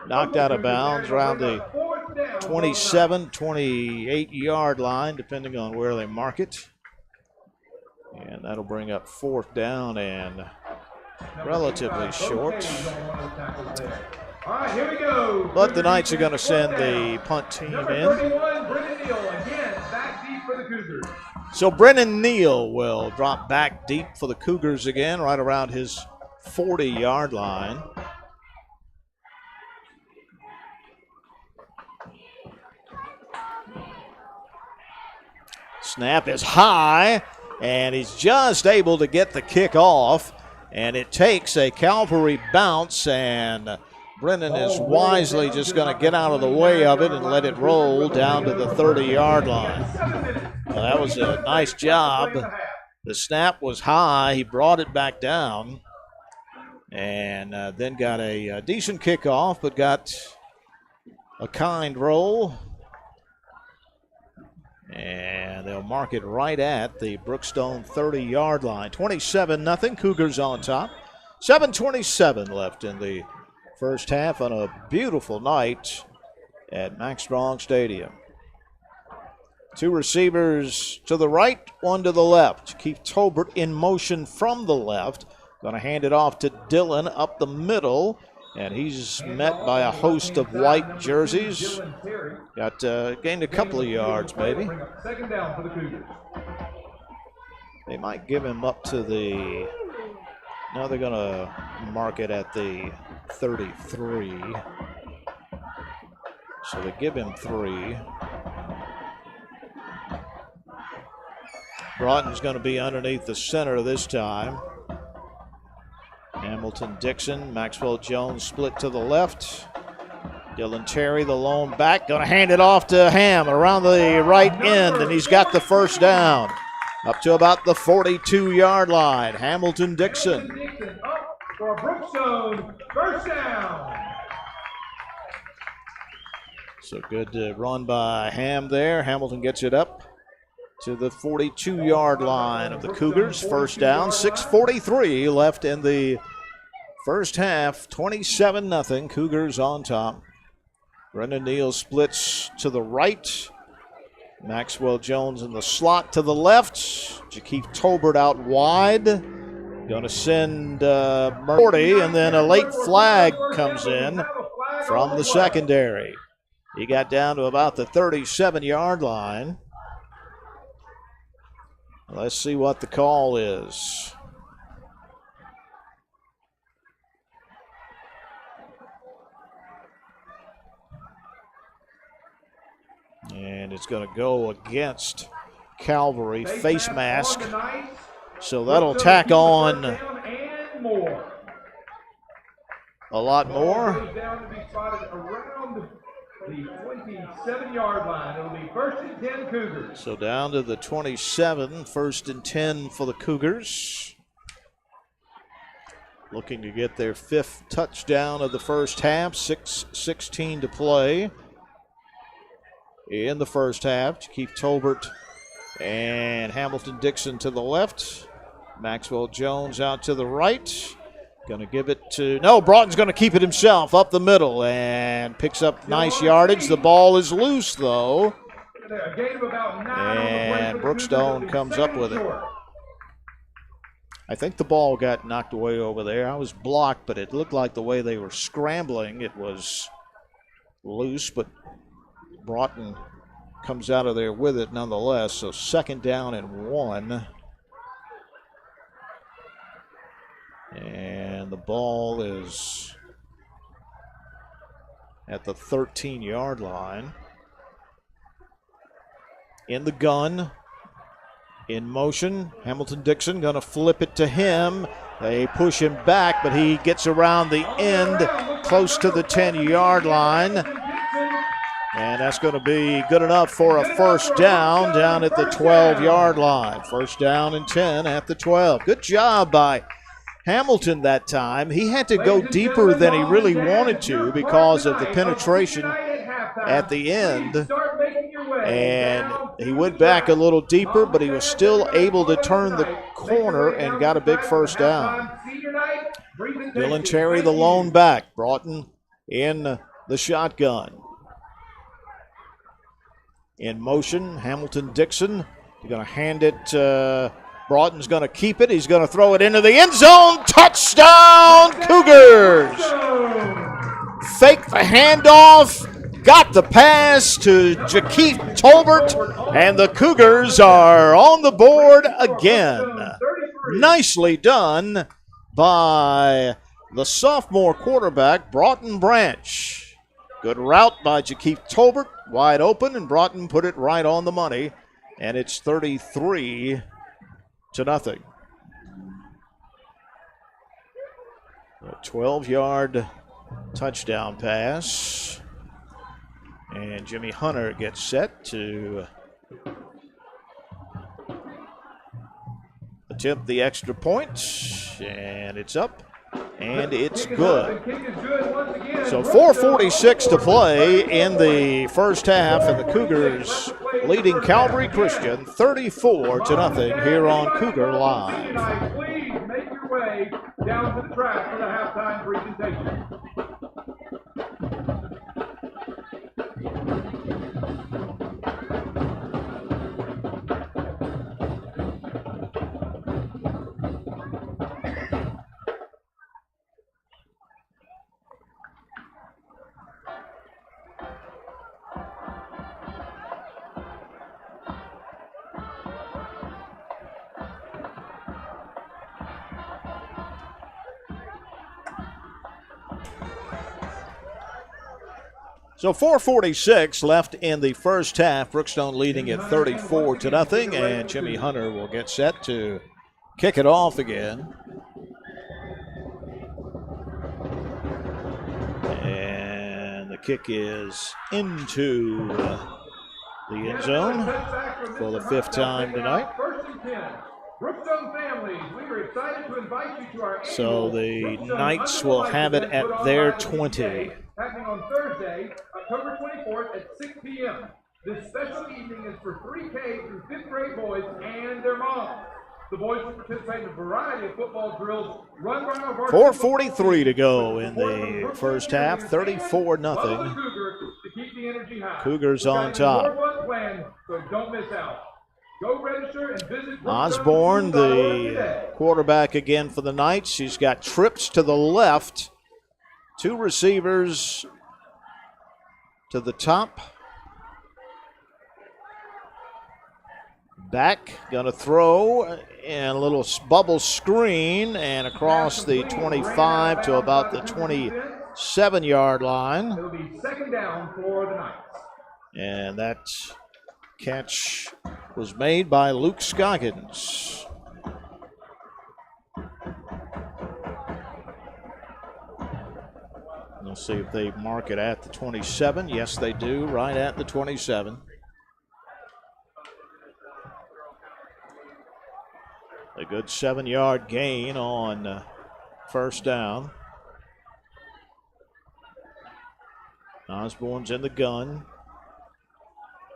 Knocked out of bounds around the 27, 28-yard line, depending on where they mark it. And that'll bring up 4th down and relatively short. But the Knights are going to send the punt team in. So Brennan Neal will drop back deep for the Cougars again, right around his 40-yard line. Snap is high, and he's just able to get the kick off, and it takes a Calvary bounce, and Brennan is wisely just going to get out of the way of it and let it roll down to the 30-yard line. Well, that was a nice job. The snap was high. He brought it back down and then got a decent kickoff, but got a kind roll. And they'll mark it right at the Brookstone 30-yard line. 27-0, Cougars on top. 7:27 left in the first half on a beautiful night at Max Strong Stadium. 2 receivers to the right, 1 to the left. Keith Tolbert in motion from the left. Going to hand it off to Dillon up the middle. And he's met by a host of white jerseys. Got gained a couple of yards, maybe. 2nd down for the Cougars. They might give him up to the... No, they're going to mark it at the 33. So they give him 3. Broughton's going to be underneath the center this time. Hamilton Dixon, Maxwell Jones split to the left. Dylan Terry, the lone back, going to hand it off to Ham around the right end, and he's got the first down up to about the 42-yard line. Hamilton Dixon. Up for Brookstone, 1st down. So good run by Ham there. Hamilton gets it up to the 42-yard line of the Cougars. 1st down, 6:43 left in the first half. 27-0, Cougars on top. Brendan Neal splits to the right. Maxwell Jones in the slot to the left. Jakeith Tolbert out wide. Going to send Murphy, and then a late flag comes in from the secondary. He got down to about the 37-yard line. Let's see what the call is. And it's going to go against Calvary, face mask. So that'll tack on a lot more. Down to be spotted around the 27-yard line. It'll be 1st and 10 Cougars. So down to the 27, 1st and 10 for the Cougars. Looking to get their 5th touchdown of the first half, 6:16 to play in the first half. Keith Tolbert and Hamilton Dixon to the left. Maxwell Jones out to the right. Going to give it to, no, Broughton's going to keep it himself up the middle and picks up nice yardage. The ball is loose, though. And Brookstone comes up with it. I think the ball got knocked away over there. I was blocked, but it looked like the way they were scrambling, it was loose, but Broughton comes out of there with it nonetheless. So 2nd down and 1. And the ball is at the 13-yard line. In the gun, in motion, Hamilton Dixon going to flip it to him. They push him back, but he gets around the end, close to the 10-yard line. And that's going to be good enough for a 1st down at the 12-yard line. 1st down and 10 at the 12. Good job by Hamilton that time. He had to go deeper than he really wanted to because of the penetration at the end. And he went back a little deeper, but he was still able to turn the corner and got a big 1st down. Dylan Terry, the lone back. Broughton in the shotgun. In motion, Hamilton Dixon. You're going to hand it. Broughton's going to keep it. He's going to throw it into the end zone. Touchdown, Cougars! Fake the handoff. Got the pass to Jakeith Tolbert. And the Cougars are on the board again. Nicely done by the sophomore quarterback, Broughton Branch. Good route by Jakeith Tolbert. Wide open, and Broughton put it right on the money. And it's 33-0. A 12-yard touchdown pass. And Jimmy Hunter gets set to attempt the extra point. And it's up. And it's good. So 4:46 to play in the first half, and the Cougars leading Calvary Christian 34-0 here on Cougar Live. Please make your way down to the track for the halftime presentation. So 4:46 left in the first half. Brookstone leading at 34-0, and Jimmy Hunter will get set to kick it off again. And the kick is into the end zone for the 5th time tonight. Brookstone families, we are excited to invite you to our So the Knights will have it at their 20. Happening on Thursday, October 24th at 6 p.m. This special evening is for 3K through 5th grade boys and their moms. The boys will participate in a variety of football drills run by our varsity. 4:43 to go in the first half, 34-0. Cougars on top. So don't miss out. Go register and visit Osborne, the quarterback again for the Knights. He's got trips to the left. 2 receivers to the top. Back, gonna throw, and a little bubble screen, and across the 25 to about the 27-yard line. It'll be 2nd down for the Knights. And that catch was made by Luke Scoggins. We'll see if they mark it at the 27. Yes, they do, right at the 27. A good 7-yard gain on first down. Osborne's in the gun.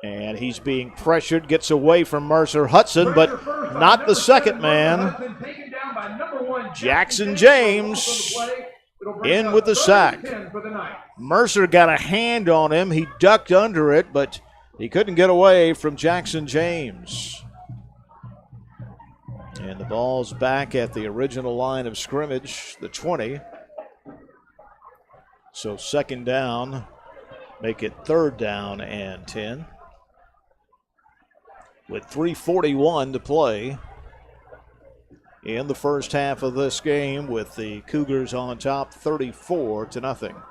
And he's being pressured, gets away from Mercer Hudson, but not the second man. Jackson James in with the sack. Mercer got a hand on him. He ducked under it, but he couldn't get away from Jackson James. And the ball's back at the original line of scrimmage, the 20. So second down, make it third down and 10. With 3:41 to play in the first half of this game, with the Cougars on top 34-0.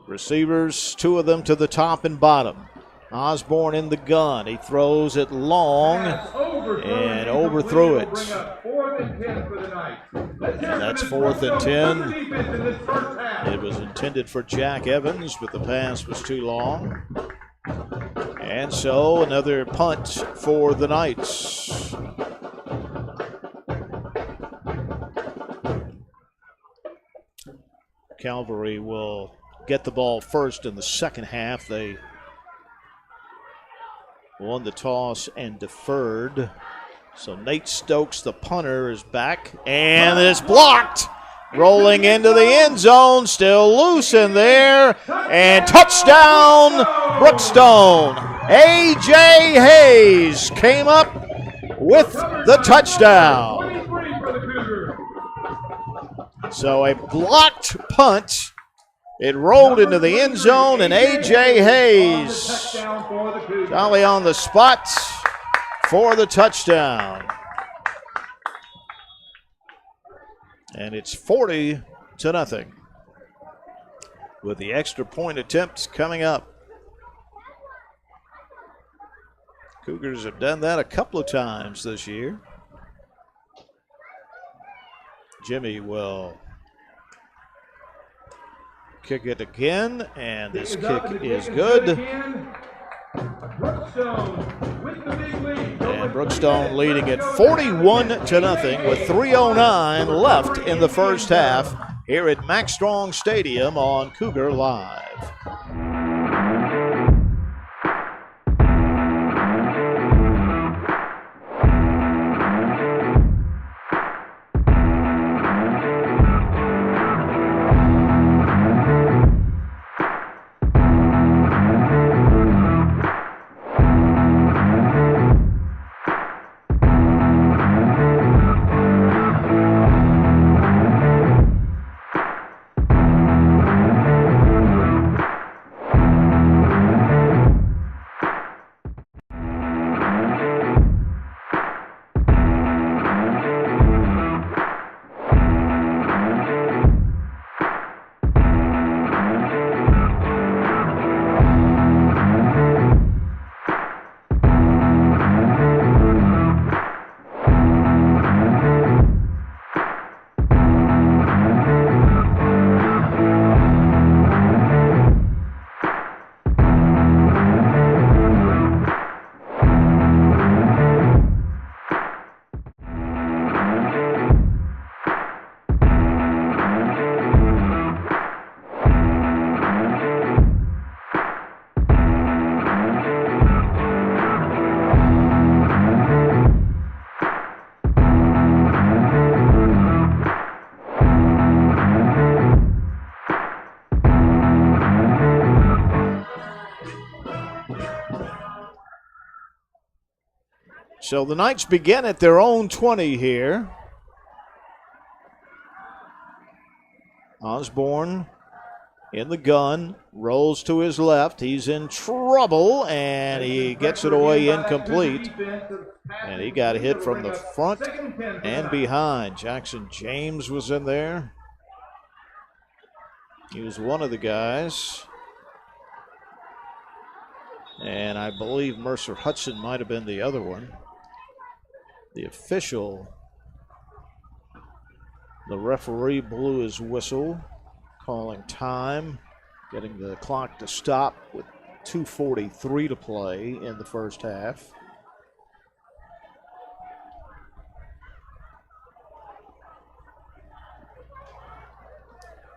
Receivers, two of them to the top and bottom. Osborne in the gun. He throws it long and overthrew it. And that's 4th and 10. It was intended for Jack Evans, but the pass was too long. And so another punt for the Knights. Calvary will get the ball first in the second half. They won the toss and deferred. So Nate Stokes, the punter, is back. And it's blocked. Rolling into the end zone. Still loose in there. And touchdown, Brookstone. A.J. Hayes came up with the touchdown. So a blocked punt. It rolled into the end zone, and A.J. Hayes jolly on the spot for the touchdown. And it's 40-0 with the extra point attempts coming up. Cougars have done that a couple of times this year. Jimmy will kick it again, and this kick is good. And Brookstone leading it 41-0 with 3:09 left in the first half here at Max Strong Stadium on Cougar Live. So the Knights begin at their own 20 here. Osborne in the gun, rolls to his left. He's in trouble, and he gets it away incomplete. And he got hit from the front and behind. Jackson James was in there. He was one of the guys. And I believe Mercer Hudson might have been the other one. The official, the referee blew his whistle, calling time, getting the clock to stop with 2:43 to play in the first half.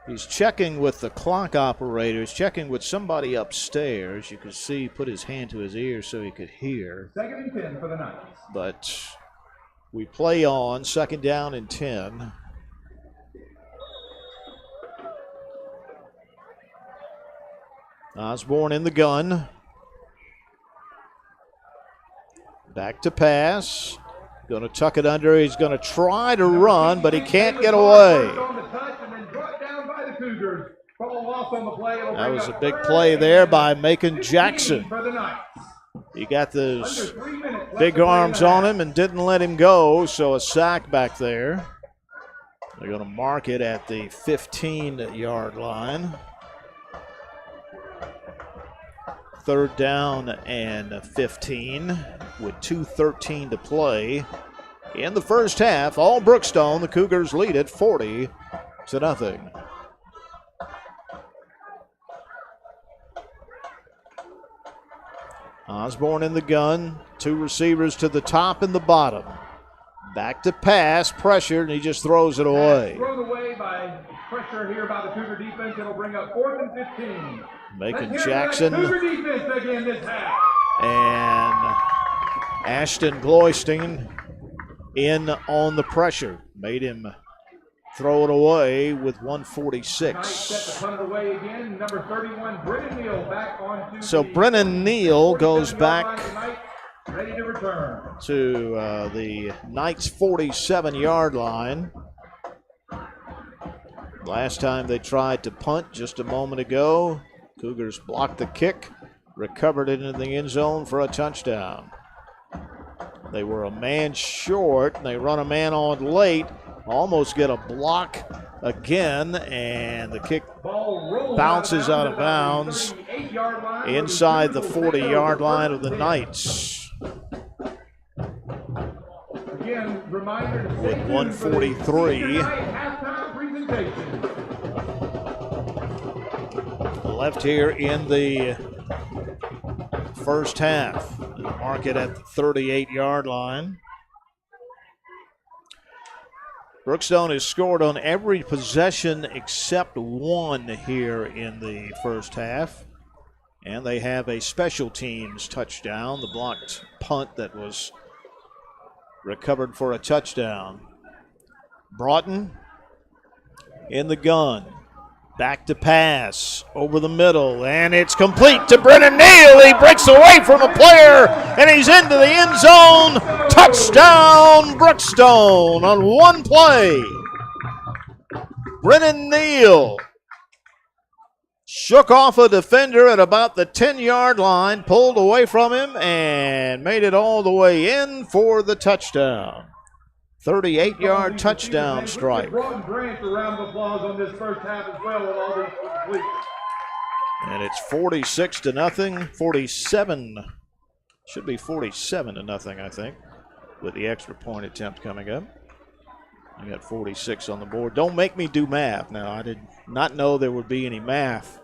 He's checking with the clock operator. He's checking with somebody upstairs. You can see he put his hand to his ear so he could hear. 2nd and 10 for the Knights. But we play on, 2nd down and 10. Osborne in the gun. Back to pass. Going to tuck it under. He's going to try to run, but he can't get away. That was a big play there by Macon Jackson. He got those big arms on him and didn't let him go, so a sack back there. They're going to mark it at the 15-yard line. 3rd down and 15 with 2:13 to play in the first half. All Brookstone, the Cougars lead it 40-0. Osborne in the gun, 2 receivers to the top and the bottom. Back to pass, pressure, and he just throws it away. Thrown away by pressure here by the Cougar defense. It'll bring up 4th and 15. Macon Jackson Cougar defense again this half. and Ashton Gloystein in on the pressure. Made him throw it away with 1:46. So Brennan Neal goes back to the Knights' 47-yard line. Last time they tried to punt just a moment ago, Cougars blocked the kick, recovered it into the end zone for a touchdown. They were a man short, and they run a man on late, almost get a block again, and the kick bounces out of bounds inside the 40-yard line of the Knights. With 1:43 left here in the first half. Mark it at the 38-yard line. Brookstone has scored on every possession except one here in the first half. And they have a special teams touchdown, the blocked punt that was recovered for a touchdown. Broughton in the gun. Back to pass over the middle, and it's complete to Brennan Neal. He breaks away from a player, and he's into the end zone. Touchdown, Brookstone on one play. Brennan Neal shook off a defender at about the 10-yard line, pulled away from him, and made it all the way in for the touchdown. 38-yard touchdown strike. And it's 46-0, 47, should be 47-0, I think, with the extra point attempt coming up. I got 46 on the board. Don't make me do math now. I did not know there would be any math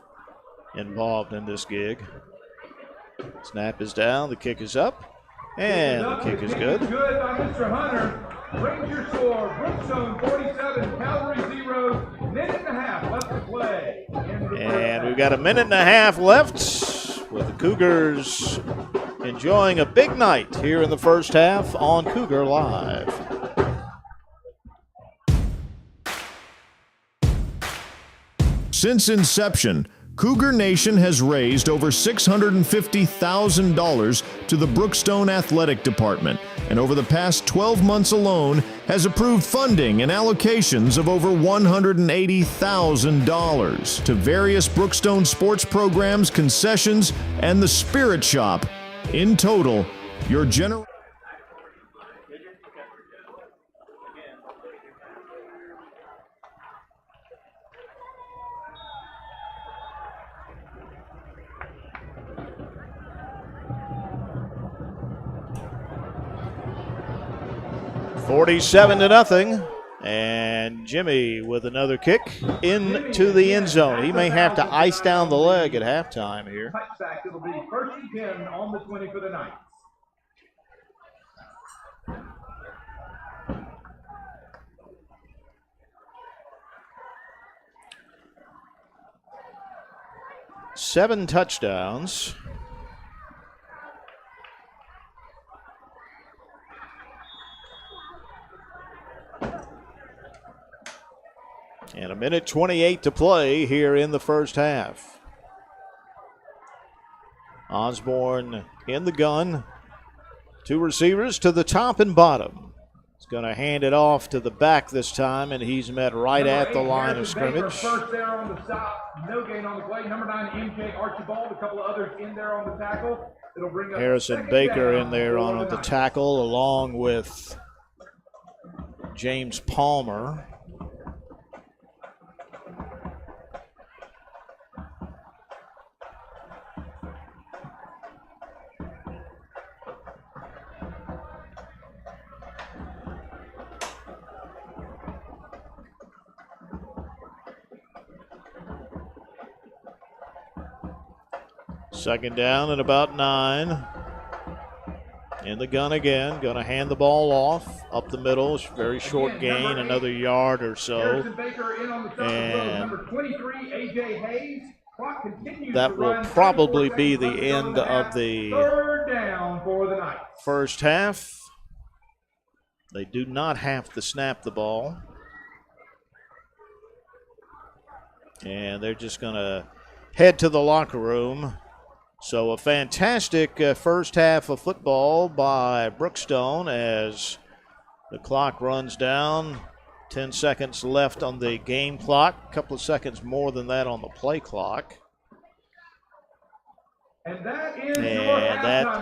involved in this gig. Snap is down, the kick is up, and the kick is good. Good by Mr. Hunter. Ranger score, Brookstone 47, Calvary 0, minute and a half left to play. And we've got a minute and a half left with the Cougars enjoying a big night here in the first half on Cougar Live. Since inception, Cougar Nation has raised over $650,000 to the Brookstone Athletic Department, and over the past 12 months alone has approved funding and allocations of over $180,000 to various Brookstone sports programs, concessions, and the Spirit Shop. In total, your general... 47-0. And Jimmy with another kick into the end zone. He may have to ice down the leg at halftime here. Touchback. It'll be 1st and 10 on the 20 for the Knights. Seven touchdowns. And a minute 28 to play here in the first half. Osborne in the gun. Two receivers to the top and bottom. He's going to hand it off to the back this time, and he's met right at the line of scrimmage. First there on the stop, no gain on the play. Number 9, MJ Archibald, a couple of others in there on the tackle. It'll bring up Harrison Baker in there on the tackle, along with James Palmer. Second down and about 9. In the gun again. Going to hand the ball off. Up the middle. Very short gain. Another yard or so. And that will probably be the end of the first half. They do not have to snap the ball. And they're just going to head to the locker room. So a fantastic first half of football by Brookstone as the clock runs down. 10 seconds left on the game clock. A couple of seconds more than that on the play clock. And that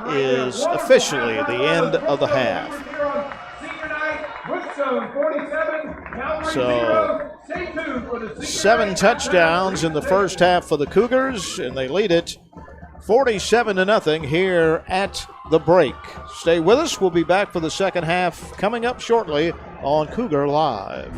is officially the end of the half. So 7 touchdowns in the first half for the Cougars, and they lead it 47-0 here at the break. Stay with us. We'll be back for the second half coming up shortly on Cougar Live.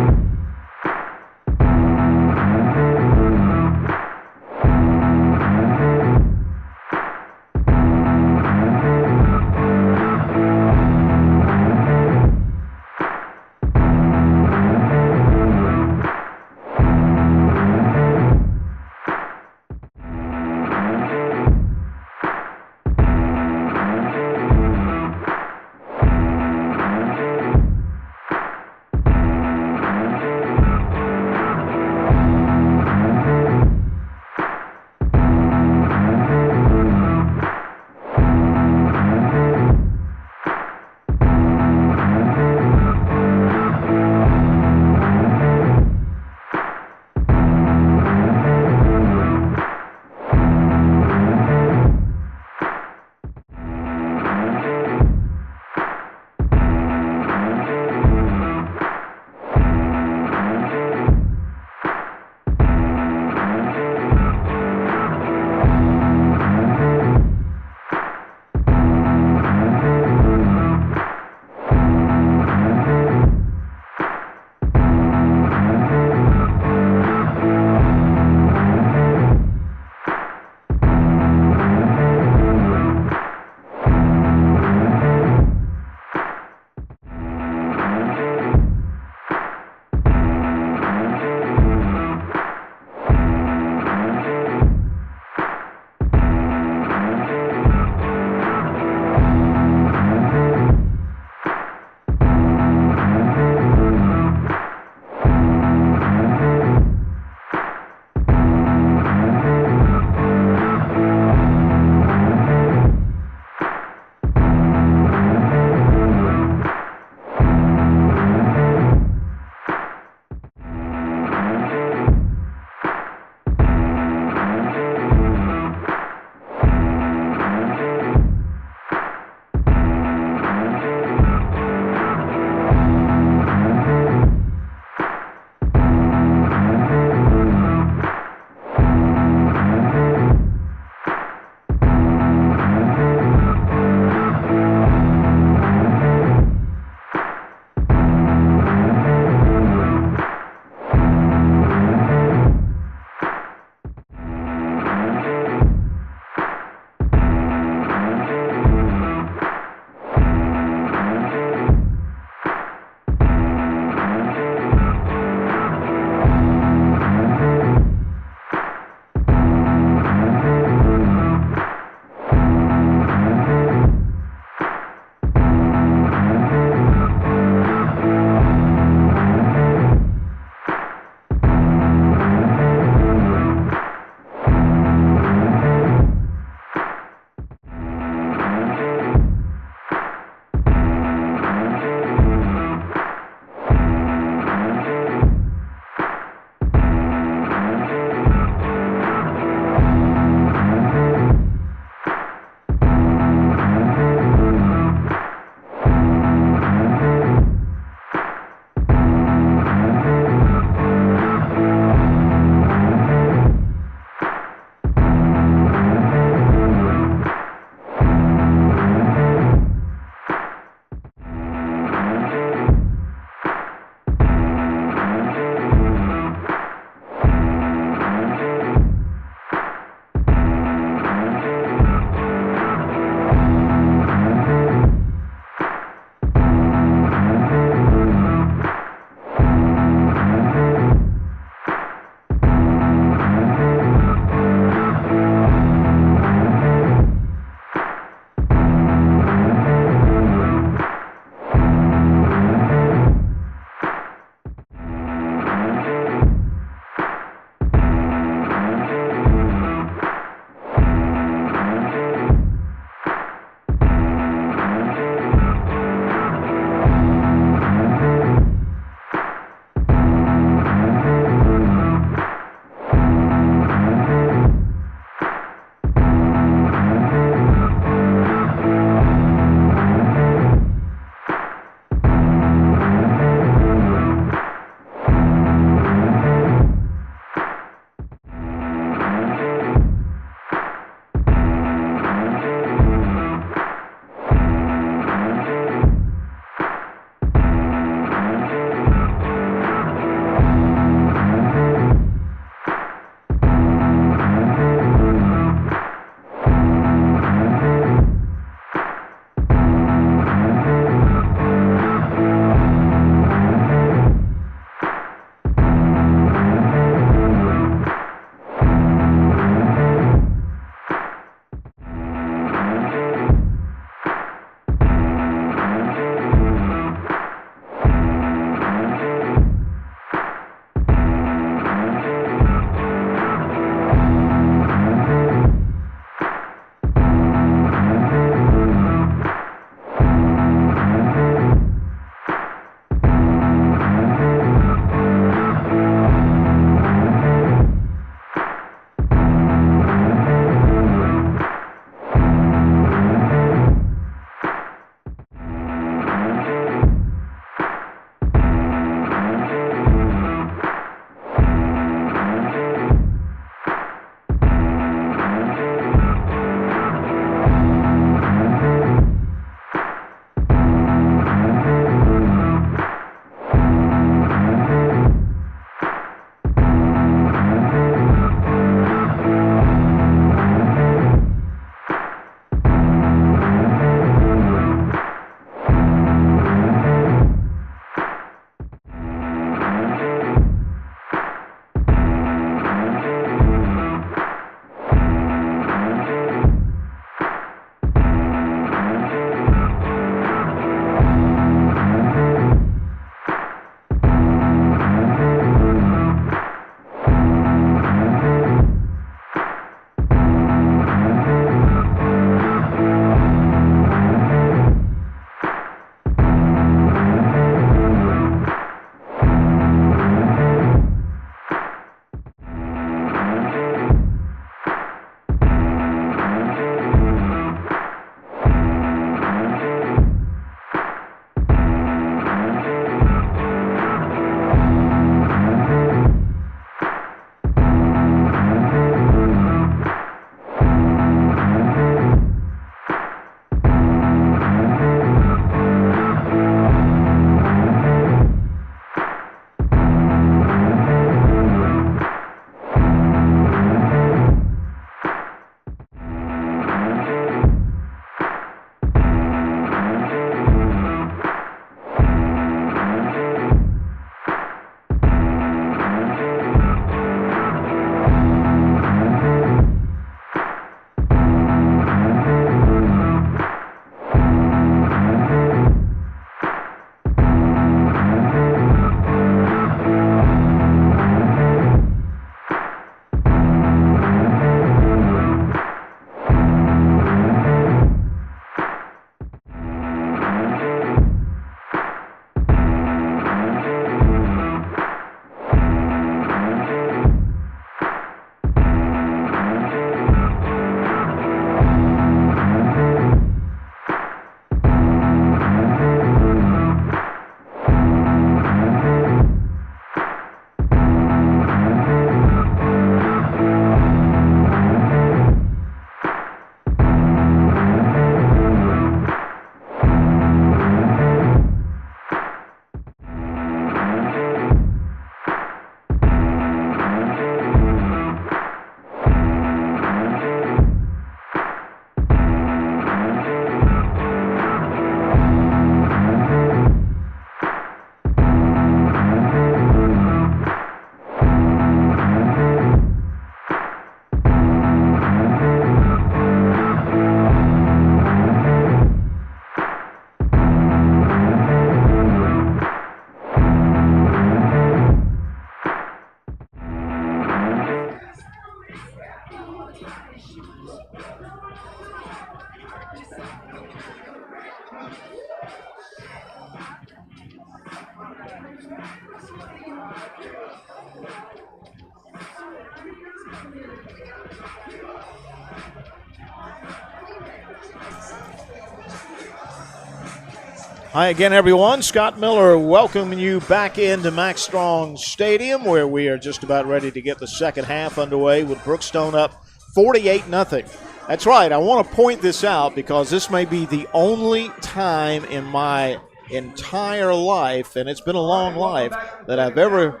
Hi again, everyone. Scott Miller welcoming you back into Max Strong Stadium, where we are just about ready to get the second half underway with Brookstone up 48-0. That's right. I want to point this out because this may be the only time in my entire life, and it's been a long life, that I've ever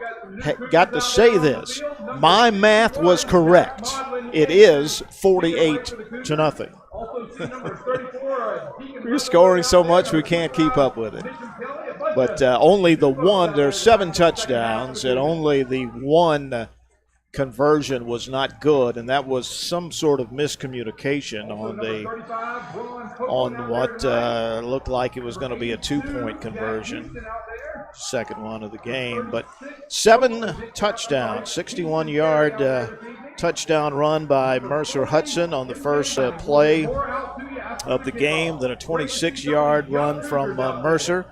got to say this. My math was correct. It is 48-0. We're scoring so much we can't keep up with it. But there's 7 touchdowns, and only the one conversion was not good, and that was some sort of miscommunication on what looked like it was going to be a 2-point conversion. Second one of the game, but 7 touchdowns, 61-yard touchdown run by Mercer Hudson on the first play of the game, then a 26-yard run from Mercer,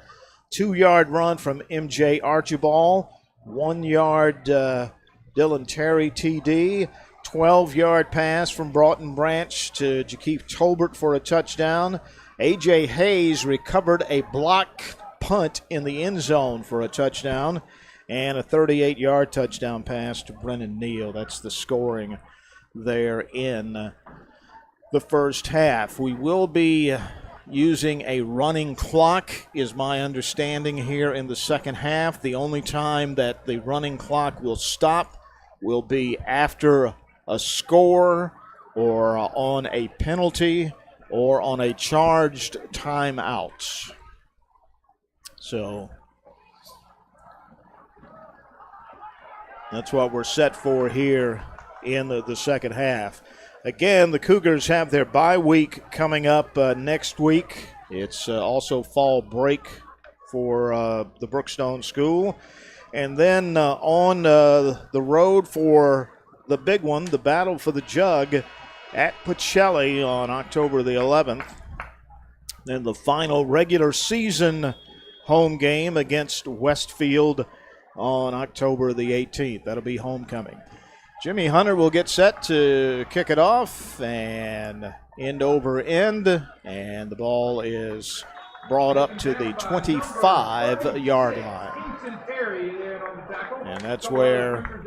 2-yard run from MJ Archibald, 1-yard Dylan Terry TD, 12-yard pass from Broughton Branch to Jakeith Tolbert for a touchdown. A.J. Hayes recovered a block punt in the end zone for a touchdown, and a 38-yard touchdown pass to Brennan Neal. That's the scoring there in the first half. We will be using a running clock, is my understanding, here in the second half. The only time that the running clock will stop will be after a score or on a penalty or on a charged timeout. So that's what we're set for here in the second half. Again, the Cougars have their bye week coming up next week. It's also fall break for the Brookstone School. And then on the road for the big one, the battle for the jug at Pacelli on October the 11th. Then the final regular season home game against Westfield on October the 18th. That'll be homecoming. Jimmy Hunter will get set to kick it off, and end over end, and the ball is brought up to the 25-yard line. And that's where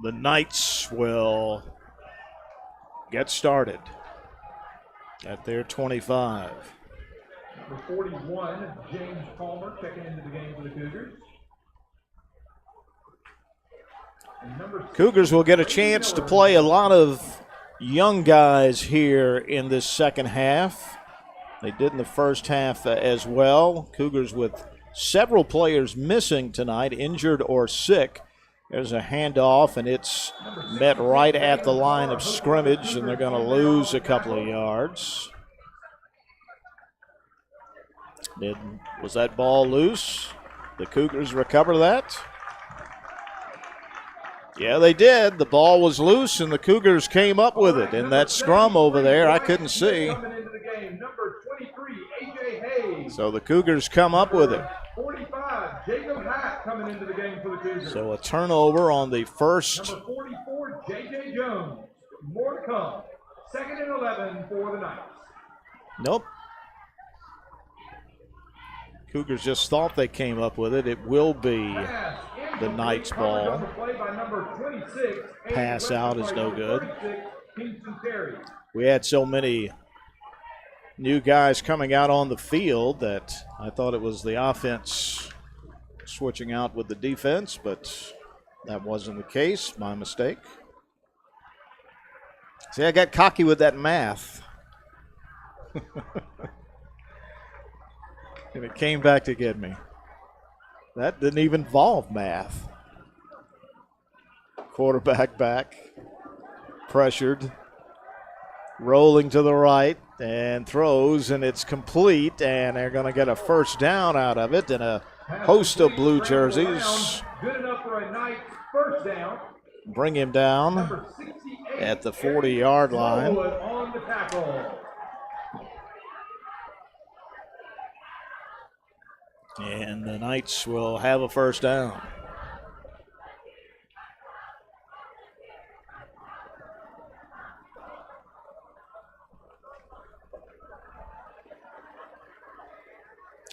the Knights will get started at their 25. Number 41, James Palmer, checking into the game for the Cougars. Cougars will get a chance to play a lot of young guys here in this second half. They did in the first half as well. Cougars with several players missing tonight, injured or sick. There's a handoff, and it's met right at the line of scrimmage, and they're going to lose a couple of yards. Was that ball loose? The Cougars recover that? Yeah, they did. The ball was loose, and the Cougars came up with it. In that scrum over there, I couldn't see. So the Cougars come up with it. 45, Jacob Hack coming into the game for the Cougars. So a turnover on the first. Number 44, J.J. Jones. More to come. 2nd and 11 for the Knights. Nope. Cougars just thought they came up with it. It will be the Knights' ball. Pass out is no good. We had so many new guys coming out on the field that I thought it was the offense switching out with the defense, but that wasn't the case. My mistake. See, I got cocky with that math. And it came back to get me. That didn't even involve math. Quarterback back, pressured, rolling to the right, and throws, and it's complete, and they're going to get a first down out of it, and a host of blue jerseys. Good enough for a Knights first down. Bring him down at the 40-yard line. On the tackle. And the Knights will have a first down.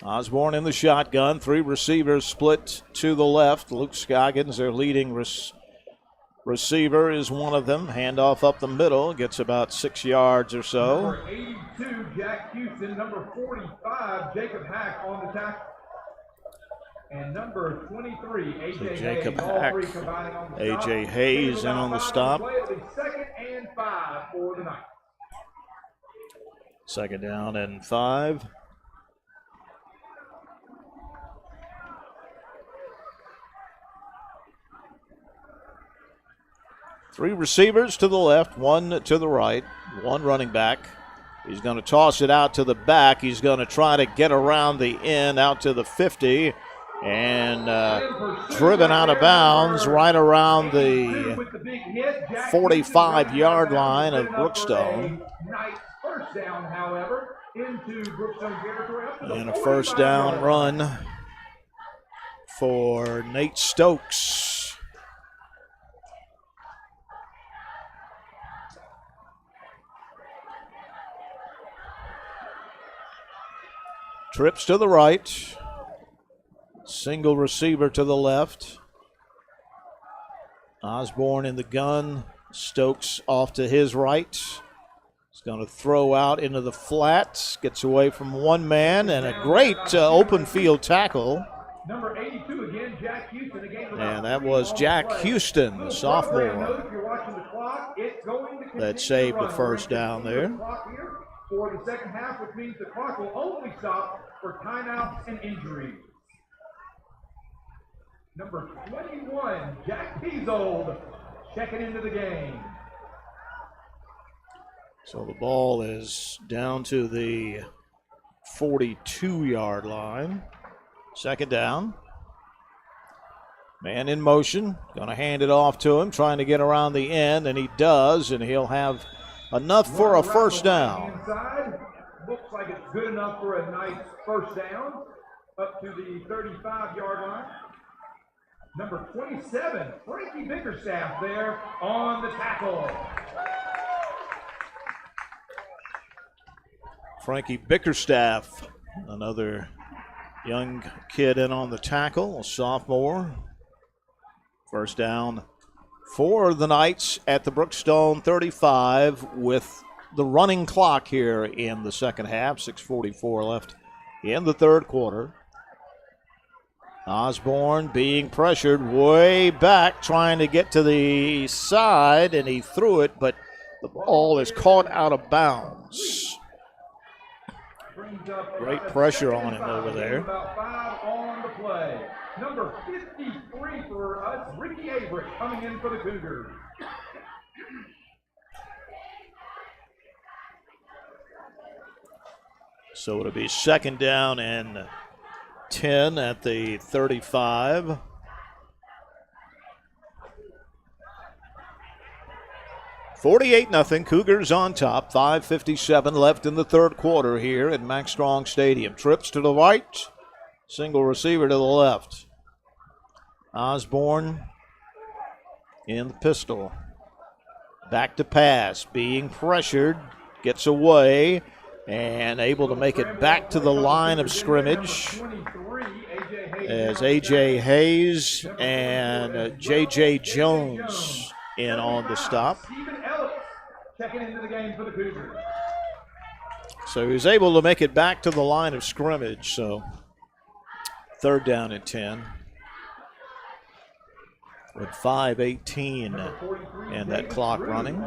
Osborne in the shotgun. 3 receivers split to the left. Luke Scoggins, their leading receiver, is one of them. Handoff up the middle. Gets about 6 yards or so. Number 82, Jack Houston. Number 45, Jacob Hack on the tackle. And number 23, A.J. So Hayes. Jacob All Hack, three combining on the A.J. stop. Hayes in on the stop. Play. It'll be 2nd and 5 for the night. 2nd down and 5. Three receivers to the left, 1 to the right, 1 running back. He's going to toss it out to the back. He's going to try to get around the end out to the 50 and driven out of bounds right around the 45-yard line of Brookstone. First down, however, into Brookstone territory. And a first down run for Nate Stokes. Trips to the right. Single receiver to the left. Osborne in the gun. Stokes off to his right. He's going to throw out into the flat. Gets away from one man and a great open field tackle. Number 82 again, Jack Houston. And that was Jack Houston, the sophomore, that saved the first down there. For the second half, which means the clock will only stop for timeouts and injuries. Number 21, Jack Peasold, checking into the game. So the ball is down to the 42-yard line. 2nd down. Man in motion, going to hand it off to him, trying to get around the end, and he does, and he'll have enough for a first down. Inside. Looks like it's good enough for a nice first down up to the 35-yard line. Number 27, Frankie Bickerstaff there on the tackle. Frankie Bickerstaff, another young kid in on the tackle, a sophomore. First down for the Knights at the Brookstone 35 with the running clock here in the second half. 6:44 left in the third quarter. Osborne being pressured way back, trying to get to the side, and he threw it, but the ball is caught out of bounds. Great pressure on him over there. About 5 on the play. Number 53 for us, Ricky Abrick, coming in for the Cougars. So it'll be 2nd down and 10 at the 35. (48-0). Cougars on top. 5:57 left in the third quarter here at Max Strong Stadium. Trips to the right. Single receiver to the left. Osborne in the pistol. Back to pass. Being pressured. Gets away. And able to make it back to the line of scrimmage as A.J. Hayes and J.J. Jones in on the stop. Checking into the game for the Cougars. So he was able to make it back to the line of scrimmage. So 3rd down and 10 with 5:18 and that clock running.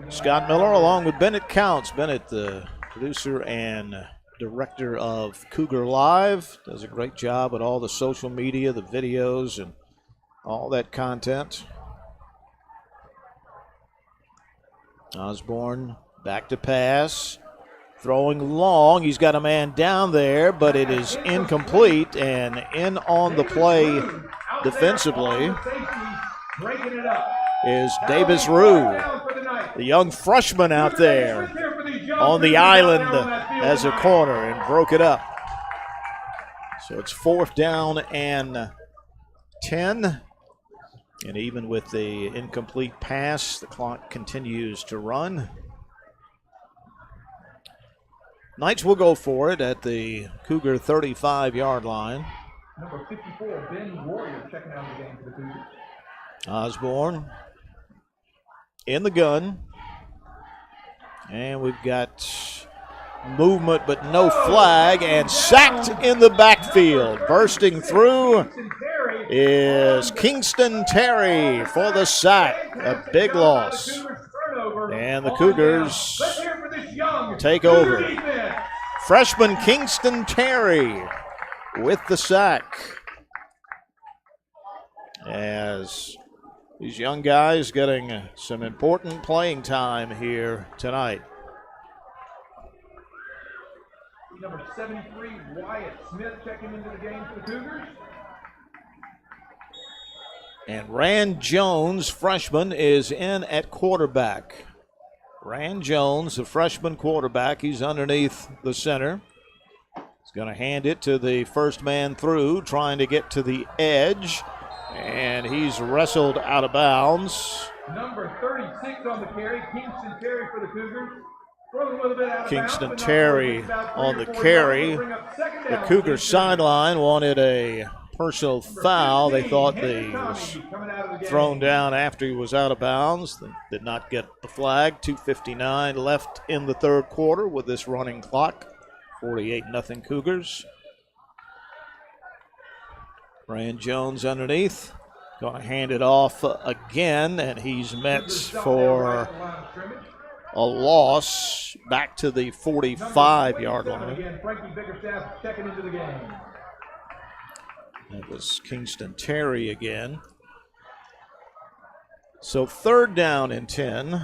Scott Miller along with Bennett Counts. Bennett, the producer and director of Cougar Live, does a great job with all the social media, the videos, and all that content. Osborne back to pass. Throwing long. He's got a man down there, but it is incomplete. And in on the play defensively is Davis Rue, the young freshman out there on the island as a corner, and broke it up. So it's 4th down and 10. And even with the incomplete pass, the clock continues to run. Knights will go for it at the Cougar 35-yard line. Number 54, Ben Warrior, checking out of the game for the Cougars. Osborne in the gun. And we've got movement but no flag, and sacked in the backfield. Bursting through is Kingston Terry for the sack. A big loss. And the Cougars take over. Freshman Kingston Terry with the sack. As these young guys getting some important playing time here tonight. Number 73, Wyatt Smith, checking into the game for the Cougars. And Rand Jones, freshman, is in at quarterback. Rand Jones, the freshman quarterback, he's underneath the center. He's going to hand it to the first man through, trying to get to the edge. And he's wrestled out of bounds. Number 36 on the carry, Kingston Terry for the Cougars. Kingston Terry on the carry. The Cougars sideline wanted a personal foul. They thought he was thrown down after he was out of bounds. They did not get the flag. 2:59 left in the third quarter with this running clock. 48-0 Cougars. Rand Jones underneath. Going to hand it off again, and he's met for a loss back to the 45-yard line. That was Kingston Terry again. So 3rd down and 10.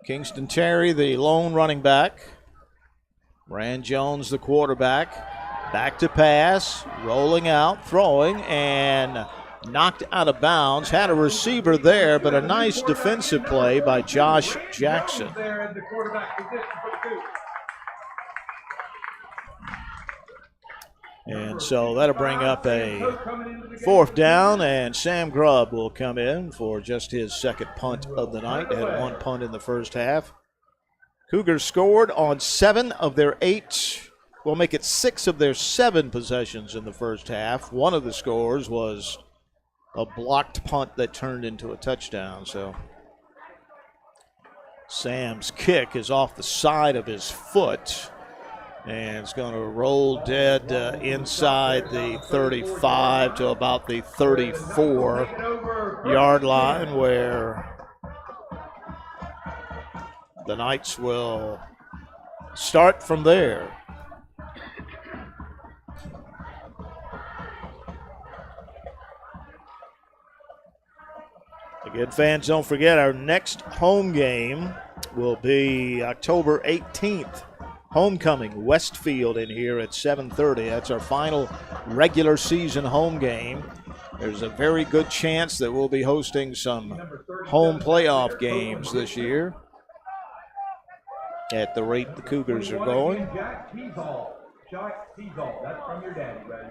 Kingston Terry, the lone running back. Rand Jones, the quarterback. Back to pass, rolling out, throwing, and knocked out of bounds. Had a receiver there, but a nice defensive play by Josh Jackson. And so that'll bring up a 4th down, and Sam Grubb will come in for just his second punt of the night. They had one punt in the first half. Cougars scored on 7 of their 8. We'll make it 6 of their 7 possessions in the first half. One of the scores was a blocked punt that turned into a touchdown. So Sam's kick is off the side of his foot, and it's going to roll dead inside the 35 to about the 34-yard line, where the Knights will start from there. Again, fans, don't forget our next home game will be October 18th. Homecoming, Westfield in here at 7:30. That's our final regular season home game. There's a very good chance that we'll be hosting some home playoff games this year at the rate the Cougars are going. Jack Teasall. That's from your daddy, buddy.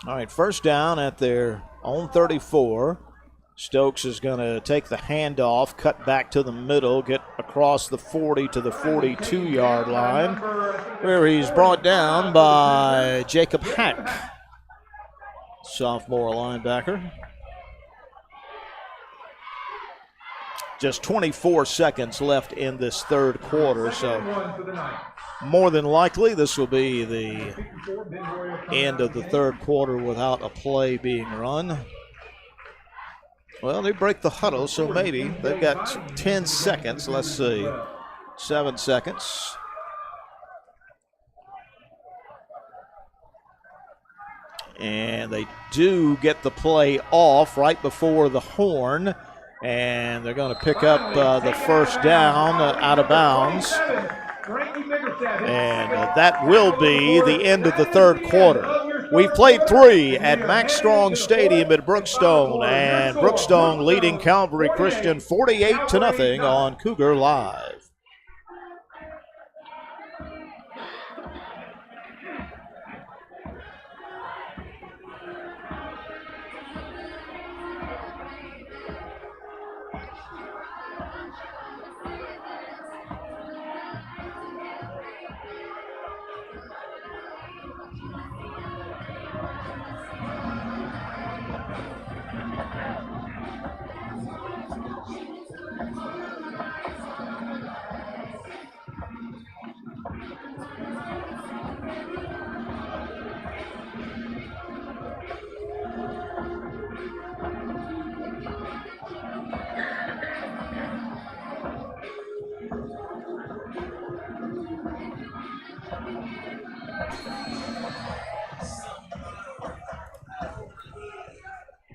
All right, first down at their own 34. Stokes is going to take the handoff, cut back to the middle, get across the 40 to the 42-yard line, where he's brought down by Jacob Hack, sophomore linebacker. Just 24 seconds left in this third quarter, so more than likely this will be the end of the third quarter without a play being run. Well, they break the huddle, so maybe. They've got 10 seconds. Let's see. 7 seconds. And they do get the play off right before the horn. And they're going to pick up the first down out of bounds. And that will be the end of the third quarter. We've played 3 at Max Strong Stadium at Brookstone, and Brookstone leading Calvary Christian 48-0 on Cougar Live.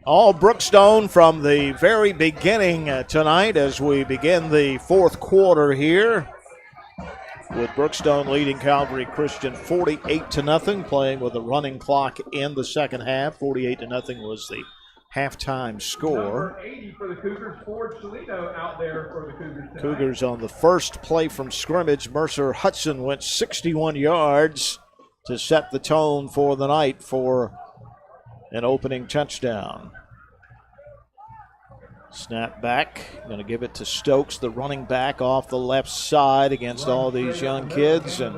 All Brookstone from the very beginning tonight as we begin the fourth quarter here, with Brookstone leading Calvary Christian 48-0, playing with a running clock in the second half. 48-0 was the halftime score. Number 80 for the Cougars, Ford Cellino out there for the Cougars tonight. Cougars on the first play from scrimmage. Mercer Hudson went 61 yards to set the tone for the night for an opening touchdown. Snap back, going to give it to Stokes, the running back off the left side against all these young kids, and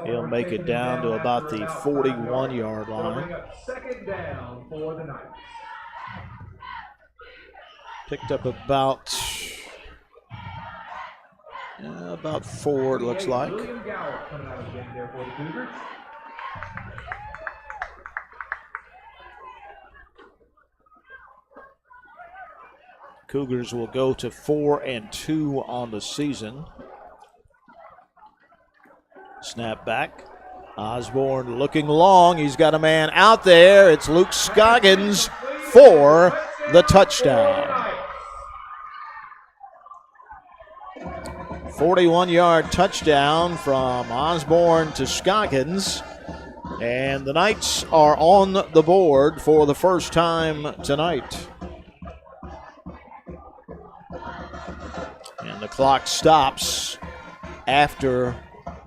he'll make it down to about the 41-yard line. Second down for the night. Picked up about 4, it looks like. William Gower coming out of the game there for the Cougars. Cougars will go to 4-2 on the season. Snap back. Osborne looking long. He's got a man out there. It's Luke Scoggins for the touchdown. 41-yard touchdown from Osborne to Scoggins. And the Knights are on the board for the first time tonight. And the clock stops after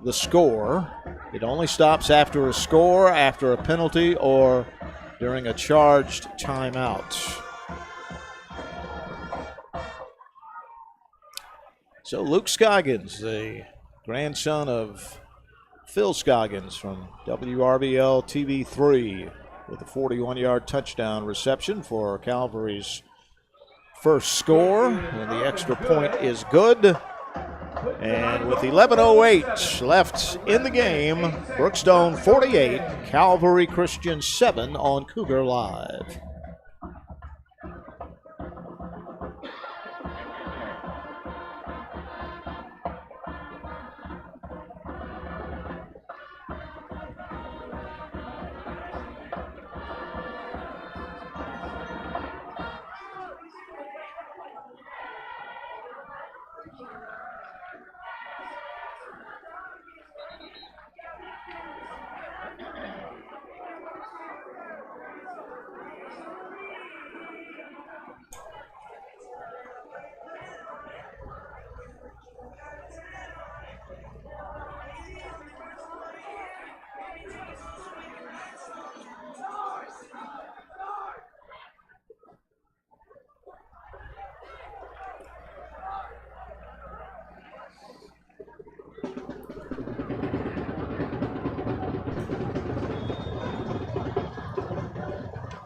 the score. It only stops after a score, after a penalty, or during a charged timeout. So Luke Scoggins, the grandson of Phil Scoggins from WRBL TV3, with a 41-yard touchdown reception for Calvary's first score, and the extra point is good. And with 11:08 left in the game, Brookstone 48, Calvary Christian 7 on Cougar Live.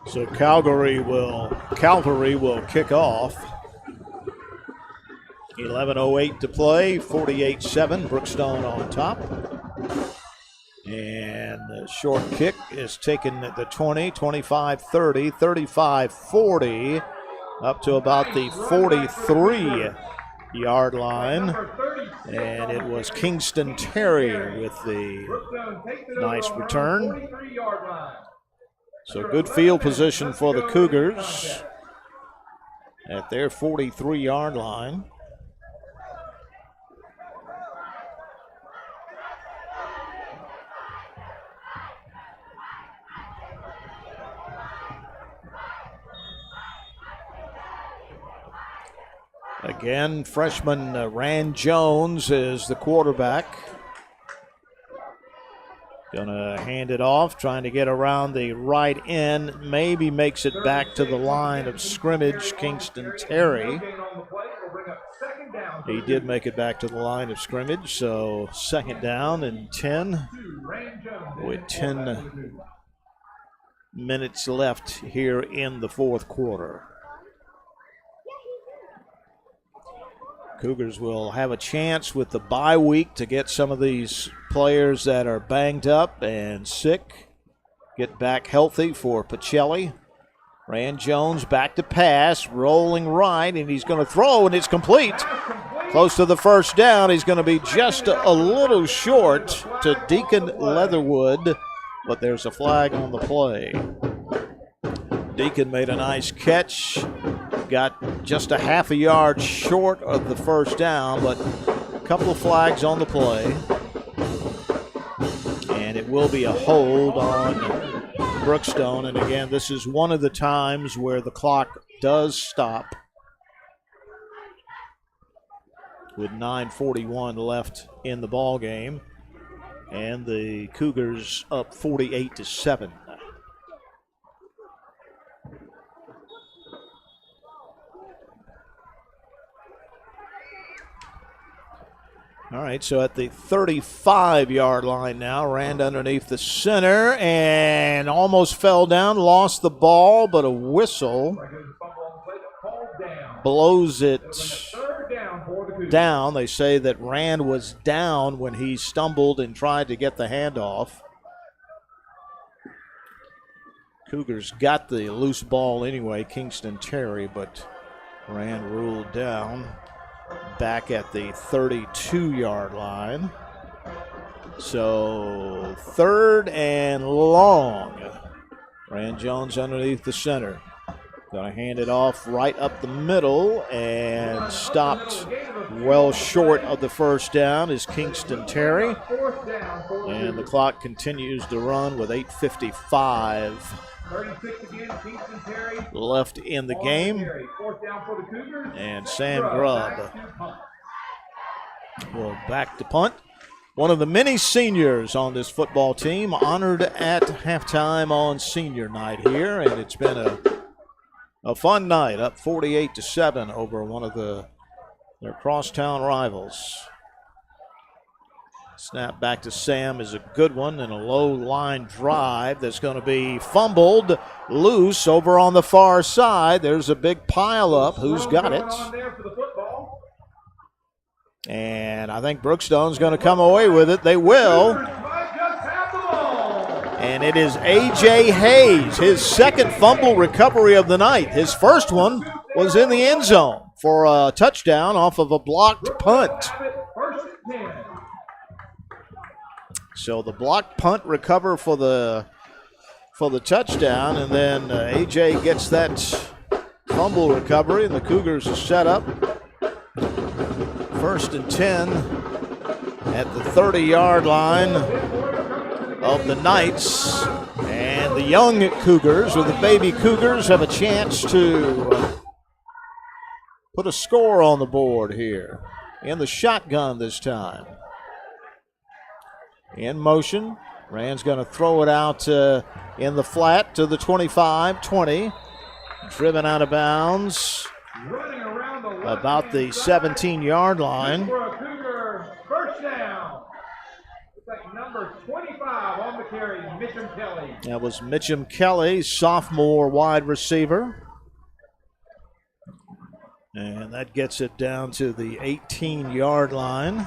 So Calvary will kick off. 11:08 to play, 48-7, Brookstone on top. And the short kick is taken at the 20, 25-30, 35-40, up to about the 43-yard line. And it was Kingston Terry with the nice return. So good field position for the Cougars at their 43-yard line. Again, freshman Rand Jones is the quarterback. Gonna hand it off, trying to get around the right end. Maybe makes it back to the line of scrimmage, Kingston Terry. He did make it back to the line of scrimmage, so second down and 10 with 10 minutes left here in the fourth quarter. Cougars will have a chance with the bye week to get some of these players that are banged up and sick get back healthy for Pacelli. Rand Jones back to pass, rolling right, and he's going to throw, and it's complete. Close to the first down. He's going to be just a little short to Deacon Leatherwood, but there's a flag on the play. Deacon made a nice catch, got just a half a yard short of the first down, but a couple of flags on the play. And it will be a hold on Brookstone. And again, this is one of the times where the clock does stop with 9:41 left in the ball game, and the Cougars up 48-7. All right, so at the 35-yard line now, Rand underneath the center and almost fell down, lost the ball, but a whistle blows it down. They say that Rand was down when he stumbled and tried to get the handoff. Cougars got the loose ball anyway, Kingston Terry, but Rand ruled down. Back at the 32-yard line. So third and long. Rand Jones underneath the center. Going to hand it off right up the middle, and stopped well short of the first down is Kingston Terry. And the clock continues to run with 8:55 left in the game. And Sam Grubb will back to punt. One of the many seniors on this football team honored at halftime on senior night here, and it's been a fun night, up 48-7 over one of their crosstown rivals. Snap back to Sam is a good one, and a low line drive that's going to be fumbled loose over on the far side. There's a big pile up. Who's got it? And I think Brookstone's going to come away with it. They will. And it is A.J. Hayes, his second fumble recovery of the night. His first one was in the end zone for a touchdown off of a blocked punt. So the blocked punt recover for the touchdown, and then A.J. gets that fumble recovery, and the Cougars are set up. 1st and 10 at the 30-yard line of the Knights. And the young Cougars, or the baby Cougars, have a chance to put a score on the board here. In the shotgun this time. In motion. Rand's going to throw it out in the flat to the 25-20. Driven out of bounds about the 17-yard line. First down. Number 25 on the carry, Mitchum Kelly. That was Mitchum Kelly, sophomore wide receiver. And that gets it down to the 18-yard line.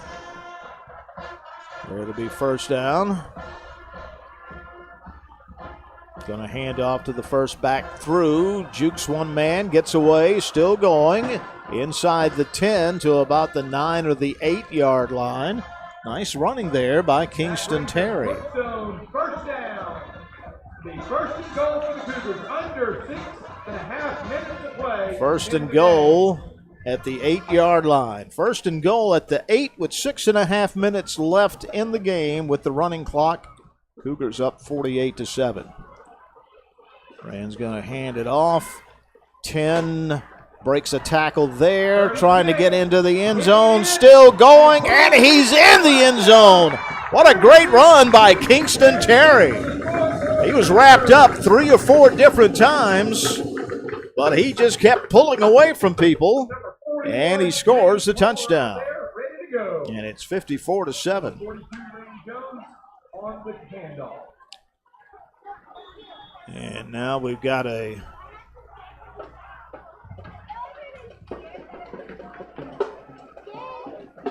There it'll be first down. Going to hand off to the first back through. Jukes one man, gets away, still going. Inside the 10 to about the 9 or the 8-yard line. Nice running there by Kingston Terry. First down. The first and goal for the Cougars, under 6.5 minutes to play. First and goal at the 8-yard line. First and goal at the 8 with 6.5 minutes left in the game with the running clock. Cougars up 48-7. Rand's going to hand it off. 10 breaks a tackle there, trying to get into the end zone. Still going, and he's in the end zone. What a great run by Kingston Terry. He was wrapped up 3 or 4 different times, but he just kept pulling away from people, and he scores the touchdown. And it's 54-7. And now we've got a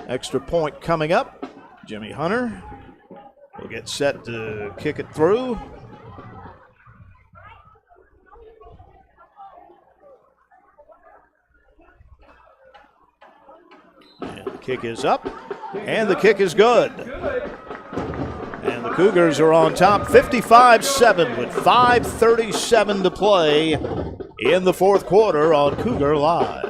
extra point coming up. Jimmy Hunter will get set to kick it through. And the kick is up, and the kick is good. And the Cougars are on top 55-7 with 5:37 to play in the fourth quarter on Cougar Live.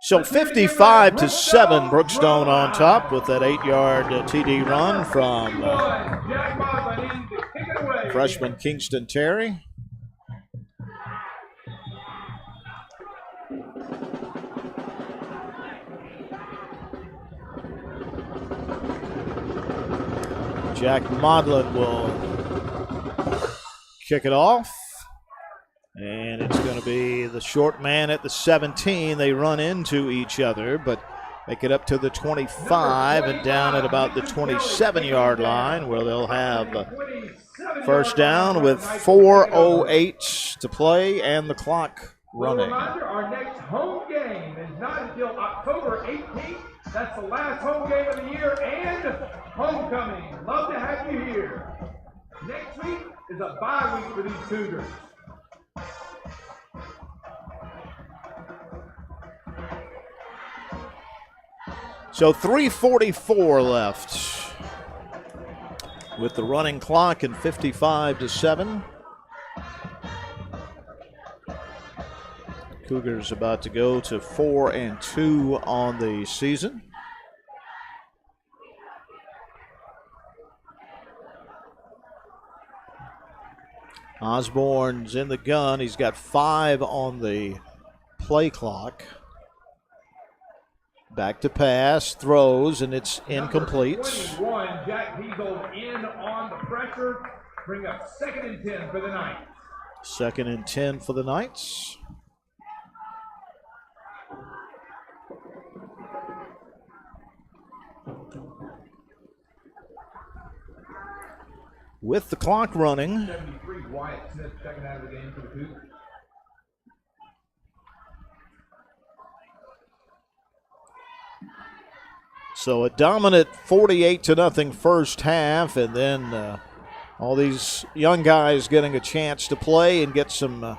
So 55-7, Brookstone on top with that 8-yard TD run from freshman Kingston Terry. Jack Modlin will kick it off. And it's going to be the short man at the 17. They run into each other, but make it up to the 25 and down at about the 27-yard line, where they'll have first down with 4:08 to play and the clock running. Reminder, our next home game is not until October 18th. That's the last home game of the year and homecoming. Love to have you here. Next week is a bye week for these Cougars. So 3:44 left with the running clock and 55-7. Cougars about to go to 4-2 on the season. Osborne's in the gun. He's got 5 on the play clock. Back to pass, throws, and it's incomplete. 21, Jack Diesel in on the pressure. Bring up 2nd and 10 for the Knights. 2nd and 10 for the Knights. With the clock running. 73, Wyatt Smith checking out of the game for the Cougars. So a dominant 48-0 first half, and then all these young guys getting a chance to play and get some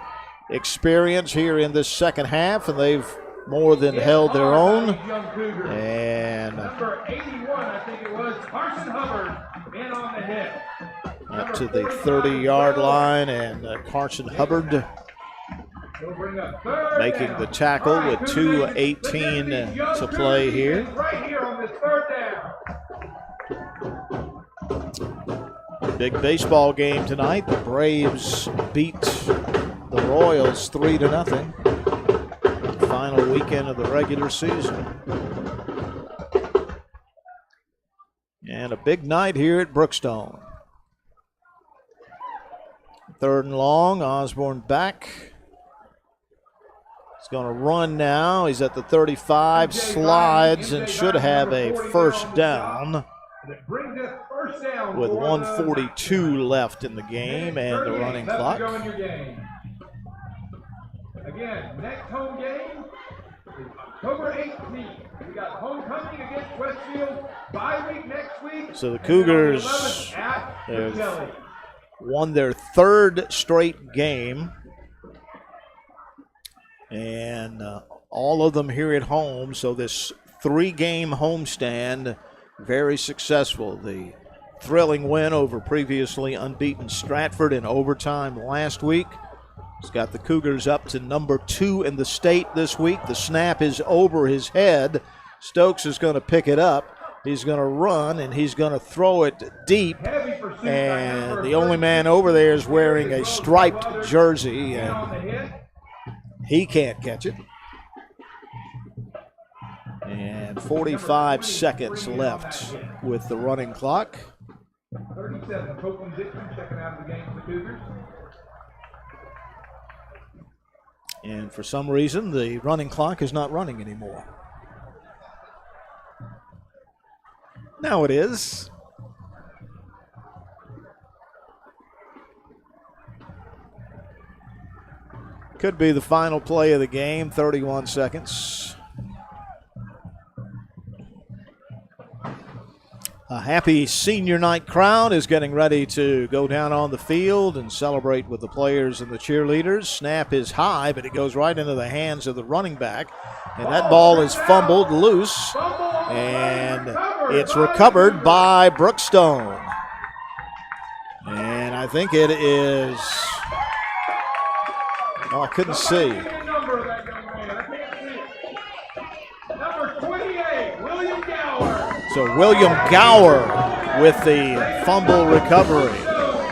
experience here in this second half, and they've more than held their own. And number 81, I think it was, Carson Hubbard in on the hit. Up to the 30-yard line, and Carson Hubbard making the tackle with 2:18 to play here. Right here on this 3rd down. Big baseball game tonight. The Braves beat the Royals 3-0. Final weekend of the regular season. And a big night here at Brookstone. 3rd and long, Osborne back. He's going to run now. He's at the 35, slides, and should have a first down with 1:42 left in the game and the running clock. Again, next home game is October 18th. We got homecoming against Westfield, bye week next week. So the Cougars have won their third straight game, and all of them here at home. So this 3-game homestand, very successful. The thrilling win over previously unbeaten Stratford in overtime last week. It's got the Cougars up to number 2 in the state this week. The snap is over his head. Stokes is going to pick it up. He's going to run, and he's going to throw it deep. And the only man over there is wearing a striped jersey, and he can't catch it. And 45 seconds left with the running clock. 37, Copeland Dixon checking out of the game for the Cougars. And for some reason, the running clock is not running anymore. Now it is. Could be the final play of the game, 31 seconds. A happy senior night crowd is getting ready to go down on the field and celebrate with the players and the cheerleaders. Snap is high, but it goes right into the hands of the running back. And that ball is fumbled loose, and it's recovered by Brookstone. And I think it is, oh, I couldn't see. Number 28, William Gower. So William Gower with the fumble recovery.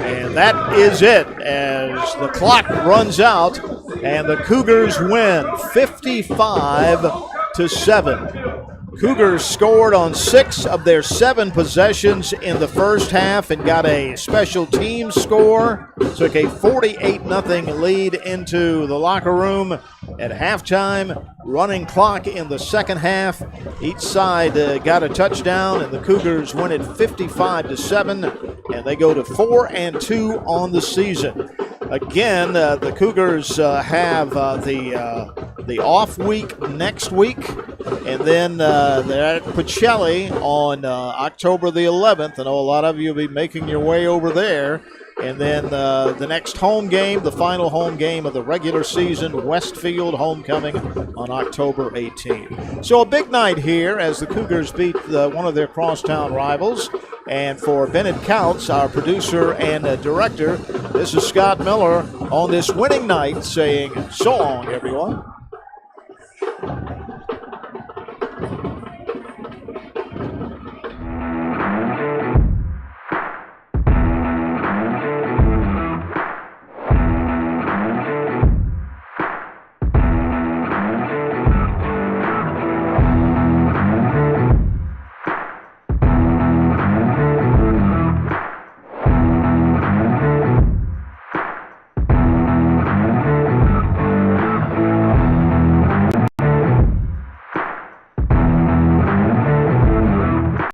And that is it as the clock runs out and the Cougars win 55-7. Cougars scored on 6 of their 7 possessions in the first half and got a special teams score. Took a 48-0 lead into the locker room at halftime. Running clock in the second half. Each side got a touchdown, and the Cougars win it 55-7, and they go to 4-2 on the season. Again, the Cougars have the off week next week, and then they're at Pacelli on October the 11th. I know a lot of you will be making your way over there. And then the next home game, the final home game of the regular season, Westfield homecoming on October 18th. So a big night here as the Cougars beat one of their crosstown rivals. And for Bennett Counts, our producer and director, this is Scott Miller on this winning night saying so long, everyone.